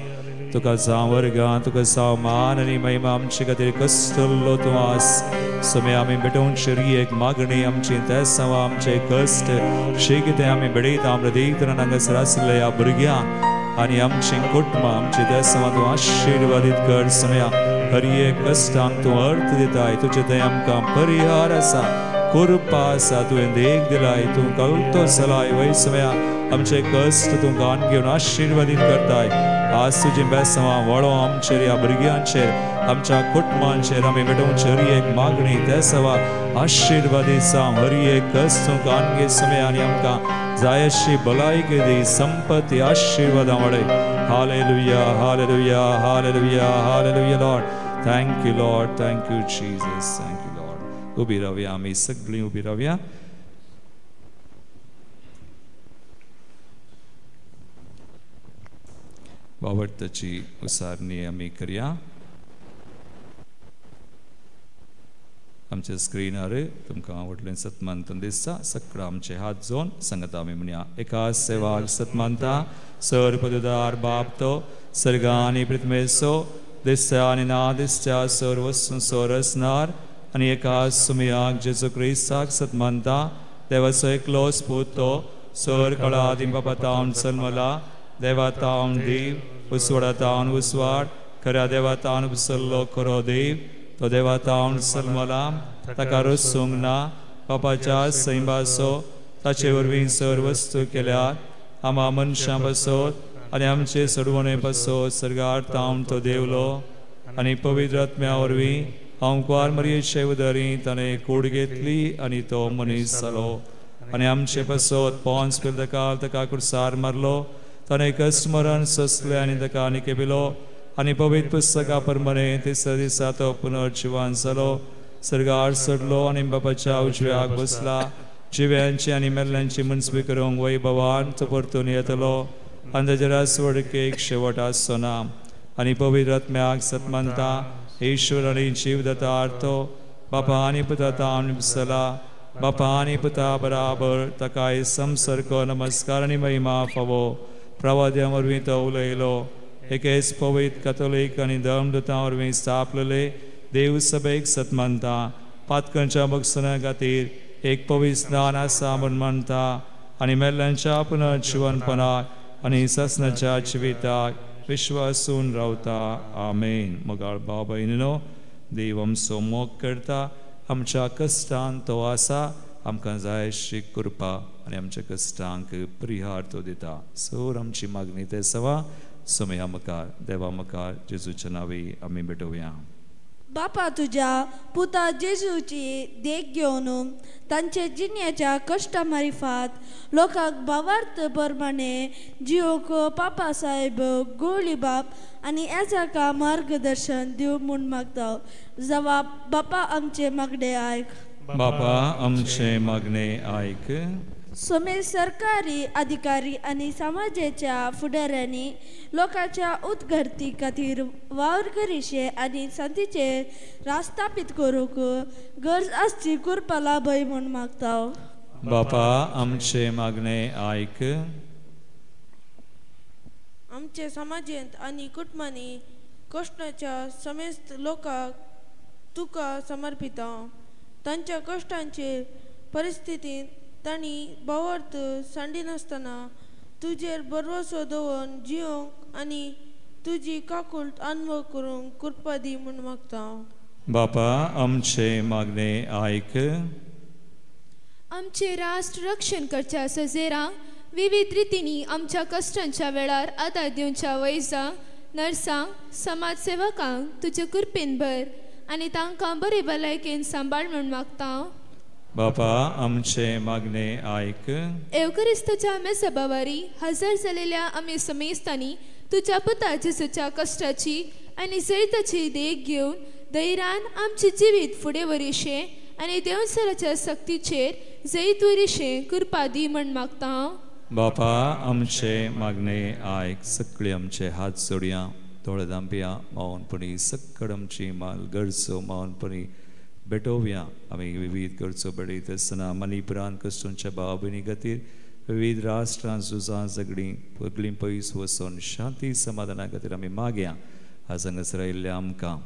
तुका जावं वर्गां तुका जावं मान आनी महिमा आमचे खातीर कसलो तूं आस सुमया आमी भेटोवची एक मागणी आमची ते सावा आमचे कश्ट शे कितें आमी बेडयता हृदयतल्यान हांगासर आसले ह्या भुरग्यांक आनी आमची कुटुंबां आमची ते सावा तूं आशिर्वादीत कर सुमया हर एक कश्टांक तूं अर्थ दिताय तुजे थंय आमकां परिहार आसा कृपा आसा तुवें देख दिलाय तूं कळतो चलाय वय सुमया आमचे कश्ट तूं गान घेवन आशिर्वादीत करताय आज तुजी बेसांवां वळो आमचेर ह्या भुरग्यांचेर आमच्या कुटुंबांचेर आमी भेटोवची हर एक मागणी ते सवा आशिर्वादीत जावं हर एक कश्ट तूं गान घे सुमया आनी आमकां जाय अशी भलायकी दी संपत्ती आशिर्वादां वडय hallelujah hallelujah hallelujah hallelujah Lord thank you Lord thank you Jesus thank you Lord उबी रावया आमी सगळीं उबी रावया वावरताची उसारणी आमी करया आमच्या स्क्रीनार तुमकां आवडलें सतमानतन दिसता सगळं आमचे हात जोन सांगता आमी म्हणया एका सेवाक सतमानता सर पददार बाप तो सर्गा आनी पृथ्वेचो दिसत्या आनी ना दिसत्या सर वस्तू सर असणार आनी एका सुमयाक जेजू क्रिस्ताक सतमानता देवाचो एकलो स्पूत तो सर कळा दिंबापतावन सल्मला देवातावन देव उसवडातावन उसवाड खऱ्या देवातावन उसल्लो खरो देव तो देवातावन सल्मला ताका रसूंक ना पापाच्या सैंबासो ताचे वरवीं सर वस्तू केल्यात आमा मनशां बसोत आनी आमचे सडवणे बसोत सर्गार तावन तो देवलो आनी पवित्र आत्म्या वरवीं हांव कुंवार मरयेचे उदरी ताणें कूड घेतली आनी तो मनीस जालो आनी आमचे बसोत पोंस पिलतकाल ताका कुडसार मारलो ताणें कश्ट मरण सोंसलें आनी ताका आनी केबिलो आनी पवित्र पुस्तका प्रमाणे तिसऱ्या दिसा तो पुनर्जिवान जालो सर्गार सडलो आनी बापाच्या उजव्याक बसला जिव्यांची आनी मेल्ल्यांची मनसबी करूंक वैभवान तो परतून येतलो आनी ताच्या रासवडकेक शेवट आसचो ना आनी पवित्र आत्म्याक सतमानता ईश्वर आनी जीवदाता तो बापा आनी पुता तावन बसला बापा आनी पुता बराबर ताकाय समसरको नमस्कार आनी महिमा फावो प्रवाद्यां वरवीं तो उलयलो एकेच पवित्र कॅथोलीक आनी धर्मदुतां वरवीं स्थापलेले देव सभेक सतमानता पातकांच्या भक्षणा खातीर एक पवित्र स्नान आसा म्हूण मानता आनी मेल्ल्यांच्या पुनर्जिवनपणाक आनी ससनाच्या जिविताक विश्वासून रावता आमेन मोगाळ भाव भयणीनो देव आमचो मोग करता आमच्या कश्टांत तो आसा आमकां जाय अशी कृपा आनी आमच्या कश्टांक परिहार तो दिता सर आमची मागणी ते सवा समया मुखार देवा मुखार जेजूच्या नांवी आमी भेटोवया बापा तुझ्या पुता जेजूची देख घेवन तांचे जिण्याच्या कश्टा मारिफात लोकांक भावार्थ प्रमाणे जिओक पापा साहेब गोळी बाप आनी एजाका मार्गदर्शन दिव म्हूण मागता जवा बापा आमचे मागणे आयक बापा आमचे मागणे आयक समेत सरकारी अधिकारी आनी समाजाच्या फुडाऱ्यांनी लोकांच्या उदगरती खातीर वावर करीशे आनी संतीचे रास्थापीत करूंक गरज आसची करपा लाभय म्हूण मागता बापा आमचे मागणे आयक आमचे समाजेंत आनी कुटुंबांनी कश्टाच्या समेस्त लोकांक तुका समर्पिता. तांच्या कश्टांचेर परिस्थितींत तांणी भावार्थ सांडिनासतना तुजेर भरवसो दवरून जियोंक आनी तुजी काकूळट अनुभव करूंक कृपा दी म्हूण मागता. बापा आमचे मागणे आयक. आमचे राष्ट्र रक्षण करच्या सजेरांक विविध रितींनी आमच्या कश्टांच्या वेळार आदार दिवच्या वैजांक, नर्सांक, समाजसेवकांक तुजे कृपेन भर आनी तांकां बरे भलायकेन सांबाळ म्हूण मागता. बापा आमचे मागणे आयक. एवकरिस्ताच्या मेजबावारी हजर जालेल्या आमी समेस्तांनी तुज्या पुता जेजूच्या कश्टाची आनी जैताची देख घेवन धैर्यान आमचे जिवीत फुडें व्हरिशें आनी देवसराच्या सक्तीचेर जैत व्हरिशें कृपा दी म्हूण मागता. बापा आमचे मागणे आयक. सगळे आमचे हात जोडया, दोळे धांपया, मावनपणी सक्कड आमची माल गरजो मावनपणी बेटोवया. आमी विविध गरजो बेडयत आसतना मणिपुरांत कश्टांच्या भाव भयणी खातीर विविध राष्ट्रांत झुजां झगडीं पगलीं पयस वचून शांती समाधाना खातीर आमी मागया. आज हांगासर आयिल्ल्या आमकां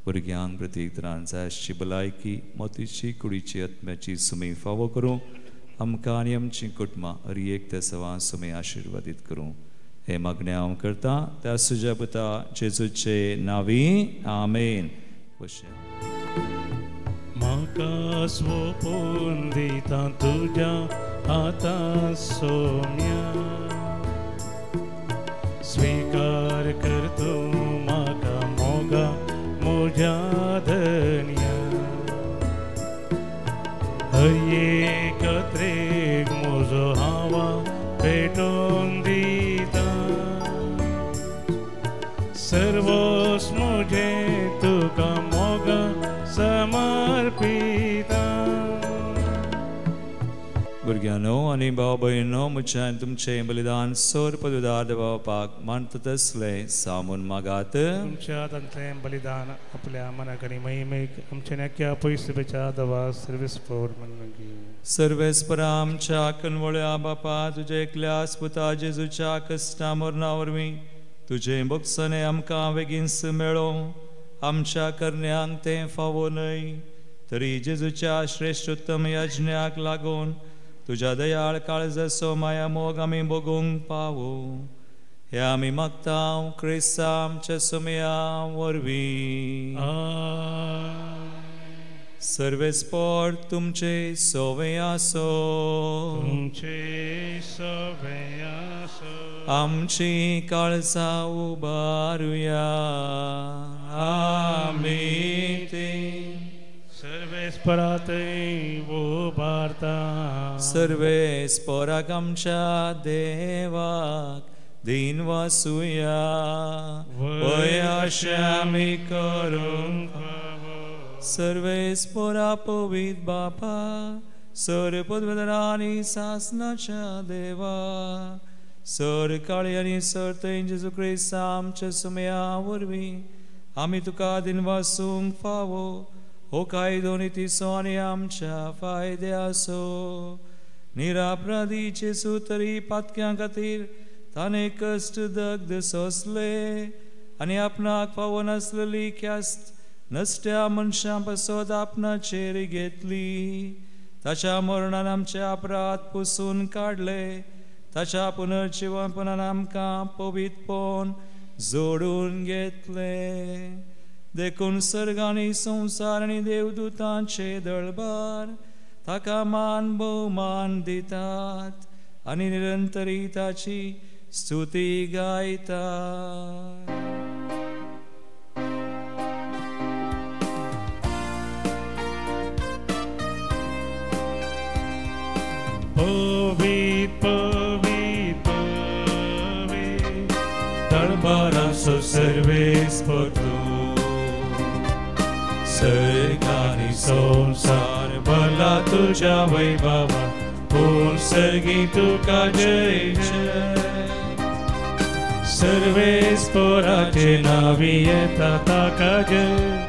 भुरग्यांक प्रत्येक तरान जाय आसची भलायकी, मोतीची कुडीची आत्म्याची सुमी फावो करूं. आमकां आनी आमची कुटुंबां हर एक त्या सवां सुमी आशिर्वादीत करूं. हे मागणें हांव करतां त्या सुज्या पुता जेजूचे नांवी. आमेन. म्हाका सोपून दिता तुज्या हातां सोम्या, स्वीकार कर तूं म्हाका मोगा म्हज्या धन्या. हर एक त्रेक म्हजो हावा पेटोवन दिता, सर्वोस म्हजें तुका मोगा समर्पिता. भुरग्यांनो आनी भाव भयणो, म्हज्यान तुमचें बलिदान सोर पदुदार देवापाक मानता तसलें सामून मागात. तुमच्या हातांतलें बलिदान आपल्या मनाक आनी महिमेक आमच्या नेक्या पयसुबेच्या दवा सर्वेस्पर म्हणगी. सर्वेस्परा आमच्या कनवळ्या बापा, तुजे एकल्यास पुता जेजूच्या कश्टा मरणा वरवीं तुजें बक्षणे आमकां बेगीनस मेळो. आमच्या करण्यांक तें फावो न्हय, तरी जेजूच्या श्रेष्ठोत्तम यज्ञाक लागून तुज्या दयाळ काळजाचो माया मोग आमी भोगूंक पावो. हे आमी मागता क्रिस्ता आमच्या सुमया वरवीं. सर्वेस्पर तुमचे सोवे आसो, तुमचे सोवे आसो. आमची काळजां उबारुया. आमीन. सर्वेस्परातय उबारता. सर्वेस्पराक आमच्या देवाक दिन वासुया. वय अशें आमी करूंक फावो. सर्वेस्परा पवित्र बापा, सर पदवेदारांनी सासनाच्या देवा, सर काळी आनी सर थंय जेजू क्रिस्त आमच्या सुमया वरवीं आमी तुका दिन वासूंक फावो. हो कायदो नितीचो आनी आमच्या फायद्याचो. निरापराधीचे सुतरी पातक्यां खातीर ताणें कश्ट दग्ध सोंसले आनी आपणाक फावो नासलेली ख्यास्त नसत्या मनशां पासत आपणाचेर घेतली. ताच्या मरणान आमचे अपराध पुसून काडले. ताच्या पुनर्जिवनपणान आमकां पवित्रपण जोडून घेतले. देखून सर्ग आनी संवसार आनी देवदूतांचे दळबार ताका मान भोवमान दितात आनी निरंतरी ताची स्तुती गायतात. पवित्र पवित्र पवित्र दळबाराचो सर्वेस्पर तूं. सर्गानी संसार भला तुझ्या वैभवा, पूर्ण सर्गी तुका जय जय. सर्वेस्पराचे नावी येता ताका जय,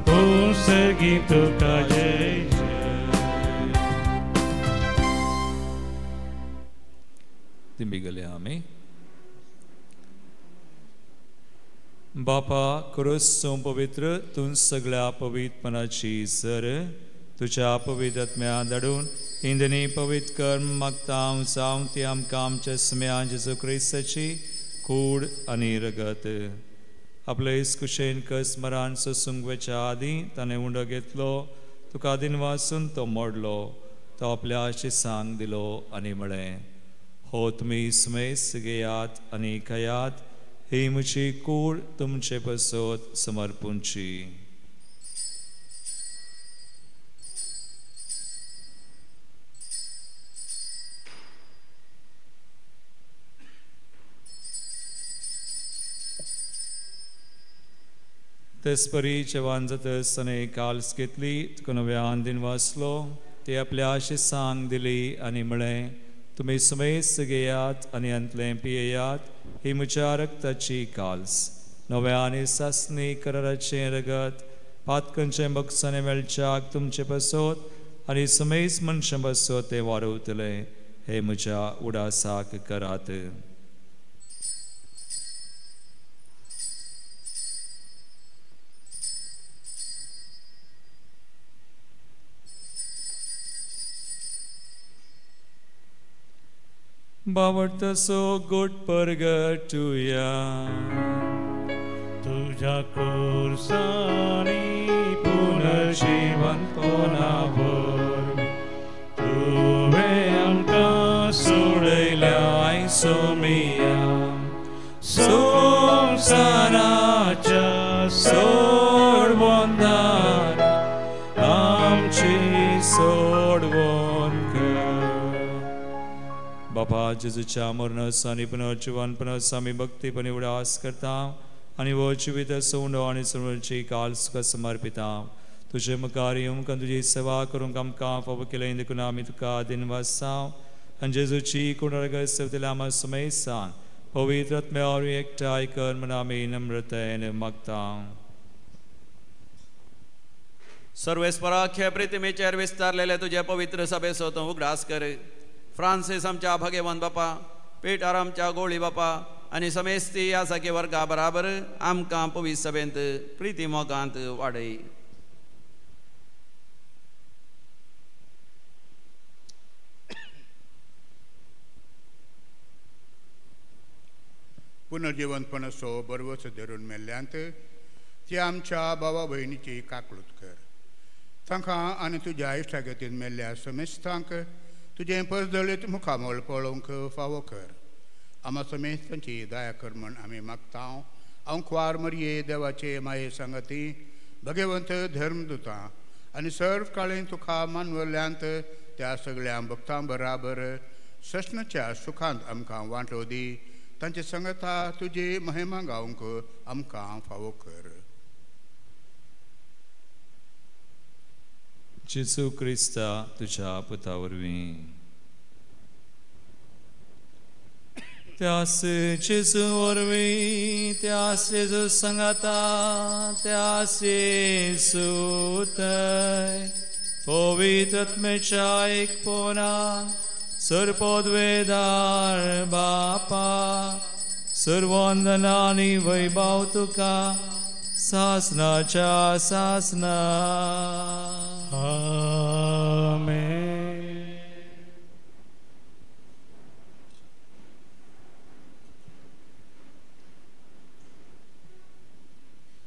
पूर्ण सर्गी तुका जय जय. तिंबी गेले आमी. बापा करोसो पवित्र तूं सगळ्या पवित्रपणाची सर तुझ्या पवित्र आत्म्या धाडून इंदनी पवित्र कर्म मागतां जावं ती आमकां आमच्या सम्या जेजू क्रिस्ताची कूड आनी रगत आपल्या इस्कुशेन कस मरान सोसूंक आदीं ताणें उंडो घेतलो तुका आदीन वाचून तो मोडलो तो आपल्या शिसांक दिलो आनी म्हळें हो तुमी सुमेस घेयात आनी खायात ही म्हजी कूड तुमचे पसत समर्पूंची तेसपरी जेवण जातस ताणें काल्स घेतली तुका नव्यान दिन वाचलो ती आपल्या शिसांक दिली आनी म्हळें तुमी सुमेस घेयात आनी अंतलें पियेयात ही म्हज्या रक्ताची काल्स नव्या आनी सासणी कराराचें रगत पातकांचें बक्षांनी मेळच्याक तुमचे पसत आनी सुमेस मनशां बसत तें वाडवतलें हे म्हज्या उडासाक करात बावडतसो गोड परगटुया तुझ्या कोर्सानी पुनर्जीवन कोणावर तुवें आमकां सोडयल्या आयसोमिया संवसाराच्या सोडवंदार आमची सोडवण कर बापा जेजूच्या मरणास आनी पुनर्जीवनपणास आमी भक्तीपणी उडास करता आनी वो जिवीत सोंडो आनी सोडची काल्स तुका समर्पिता तुजे मुखार येवंक तुजी सेवा करूंक आमकां फावो केलें देखून आमी तुका दिन वासाव आनी जेजूची कुणरग सेवतल्या आमा सुमेसान पवित्र आत्म्यावर एकठांय कर म्हण आमी नम्रतेन मागता सर्वेस्परा खे प्रितिमेचेर विस्तारलेले तुजे पवित्र सभेचो तूं उगडास कर फ्रांसीस आमच्या भगेवन बापा पेटार आमच्या गोळी बापा आनी समेस्ती ह्या सारके वर्गा बराबर आमकां पवित्र सभेंत प्रिती मोगांत वाडय पुनर्जीवनपणाचो बरवस धरून मेल्ल्यांत ती आमच्या भावा भयणीची काकळूत कर तांकां आनी तुज्या इश्टागतीन मेल्ल्या समेस्तांक तुजें परजळीत मुखामोल पळोवंक फावो कर आमा समेस्तांची दया कर म्हण आमी मागता हांव क्वार मरये देवाचे माये सांगती भगवंत धर्मदुतां आनी सर्व काळी तुका मानवल्यांत त्या सगळ्या भक्तां बराबर सशनाच्या सुखांत आमकां वांटो दी तांचे संगता तुजी महिमा गावंक आमकां फावो कर जेजू क्रिस्ता तुझ्या पुता वरवीं त्यास जेजू वरवीं त्यास जेजू संगता त्यास येसू थंय पवित्र आत्म्याच्या एकपणान सर्वोद्वेदार बापा सर्ववंदनानी वैभव तुका सासनाच्या सासना आमेन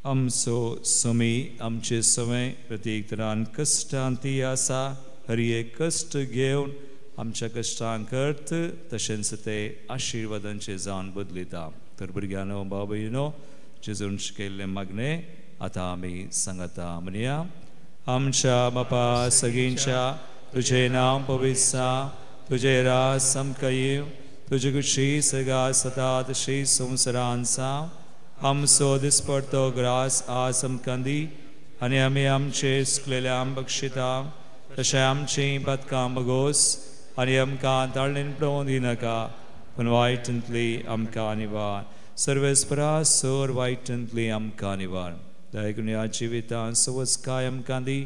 आमचो समी आमचे सवय प्रत्येक तरान कश्टांती आसा हरी एक कश्ट घेवन आमच्या कश्टांक अर्थ तशेंच ते आशिर्वादांचे जावन बदलिता तर भुरग्यांनो भाव भयणीनो जेजून शिकयल्लें मागणे आतां आमी सांगता म्हणया आमच्या बापा सगळींच्या तुजें नांव पवित्र तुजें राज सामको येव तुजी खुशी सगा सदा तशी संवसारांत जावं आमचो दिसपडटो ग्रास आज आमकां दी आनी आमी आमचे सुकलेल्यांक बक्षिता तशें आमचीं पातकां बगोस आनी आमकां ताळणेन पळोवंक दिनाका पूण वायटांतली आमकां निवार सर्वेस्परा सोर वायटांतली आमकां निवार दयगुण्या जिवितांत सवस काय आमकां दी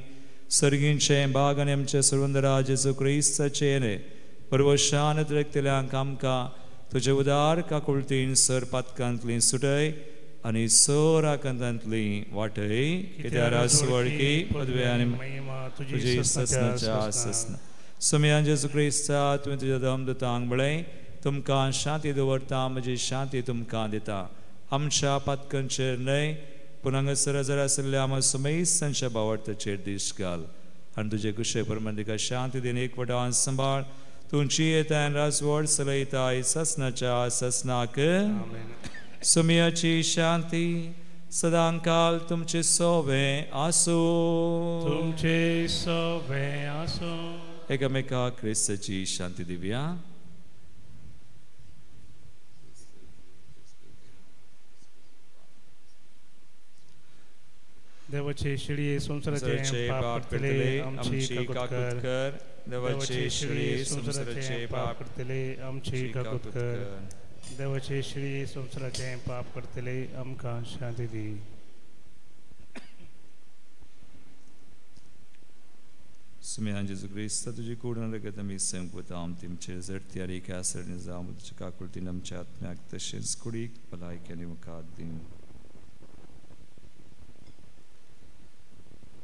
सर्गींचें बाग आनी आमचे सुरवंदरा जेजू क्रिस्ताचें परवशान रक्तल्यांक आमकां तुजे उदार काकुळतीन सर पातकांतली सुटय आणि सोराकंतांतली वाटय कित्याक रासवळकी पदवे आनी तुजी ससनाच्या ससना सुमया जेजू क्रिस्ता तुवें तुज्या धर्मदूतांक म्हळें तुमकां शांती दवरता म्हजी शांती तुमकां दिता आमच्या पातकांचेर न्हय पूण हांगासर हजर आशिल्ल्या आमच्या समेस्तांच्या भावार्थाचेर दीस घाल आनी तुजे कुशे प्रमाणे तिका शांती दिन एकवटान सांबाळ तुमची येता राजवड चलयताय ससनाच्या ससनाक सुमयाची शांती सदां काल तुमचे सोवे आसूं तुमचे सोवे आसूं एकामेकाक क्रिस्ताची शांती दिवया देवाचे शिडी संसाराचे पाप करतले आमची काकूत कर देवाचे शिडी संसाराचे पाप करतले आमची काकूत कर देवाचे शिडी संसाराचे पाप करतले आमकां शांती दी सुमया जेजू क्रिस्ता तुजी कूडन रगत आमी संपता आम तिमचेर जडत्यारी कासरणी जावं तुज्या काकुळतीन आमच्या आत्म्याक तशेंच कुडीक भलायकेनी मुखार दिन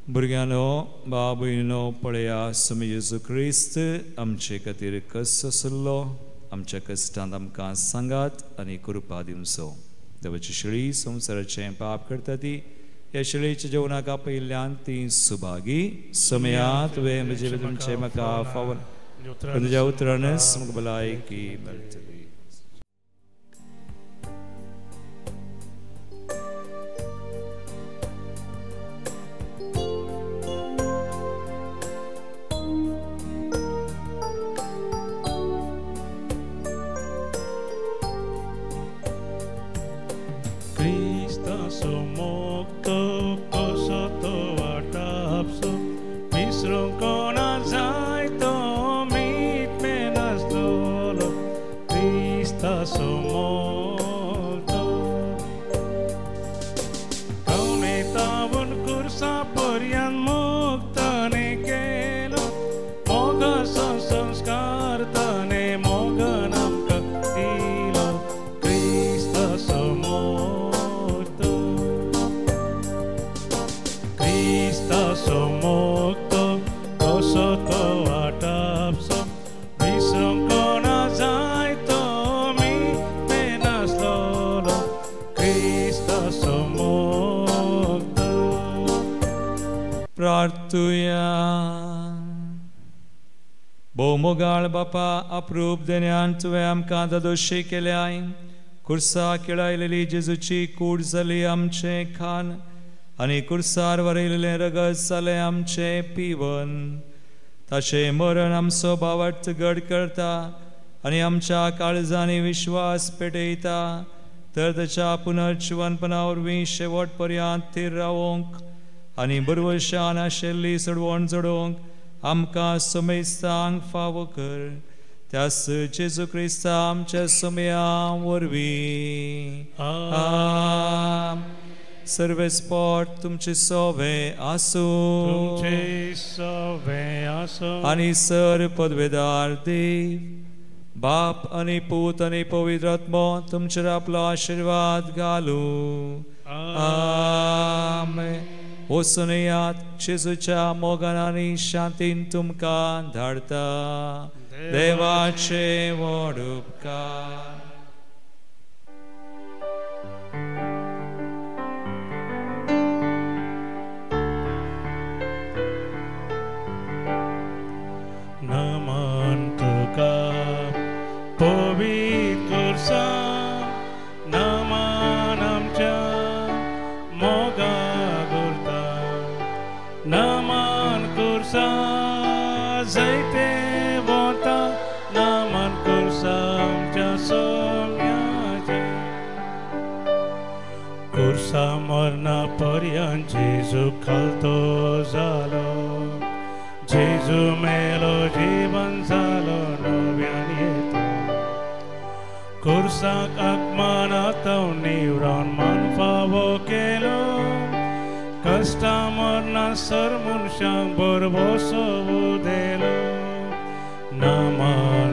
भुरग्यानो भाव भयणीनो पळया सुमय जेजू क्रिस्त आमचे खातीर कस आसलो आमच्या कश्टांत आमकां सांगात आनी कृपा दिवचो देवाची शिडी संवसाराचे पाप करता ती ह्या शिळेच्या जेवणाक आपयल्ल्यान ती सुभागी सुमया तुवें म्हजे तुमचे म्हाका फावो तुज्या उतरानच म्हाका भलायकी मेळटली मोगाळ बापा अप्रूप देण्यान तुवें आमकां दोशी केल्याय कुर्सा केळायलेली जेजूची कूड जाली आमचे खान आनी कुर्सार वरयलेलें रगत जालें आमचें पिवन ताचें मरण आमचो भावार्थ घड करता आनी आमच्या काळजांनी विश्वास पेटयता तर ताच्या पुनर्जीवनपणा वरवीं शेवट पर्यंत थीर रावोंक आनी बरवशान आशिल्ली चडवण जडोवंक आमकां समेस्तांक फावो कर त्यास जेजू क्रिस्ता आमच्या सुमया वरवीं सर्वेस्पोट तुमचे सोवे आसूं आनी सर पदवेदार देव बाप आनी पूत आनी पवित्र आत्मो तुमचेर आपलो आशिर्वाद घालूं आमेन वचून जेजूच्या मोगान आनी शांतीन तुमकां धाडता देवाचे व्हड उपकार नमन तुका पवित्र नमन आमच्या मोगा नमन कुर्सा जायते वता नमन कुर्सा आमच्या सोम्याचे कुर्सा मरणा पर्यंत जेजू खालतो जालो जेजू मेलो जीवन जालो नव्यान येतो कुर्साक आत्मान आतां निवरान मन फावो केलो कष्टा मरना सर मनशांक बरबोसो देलो नमन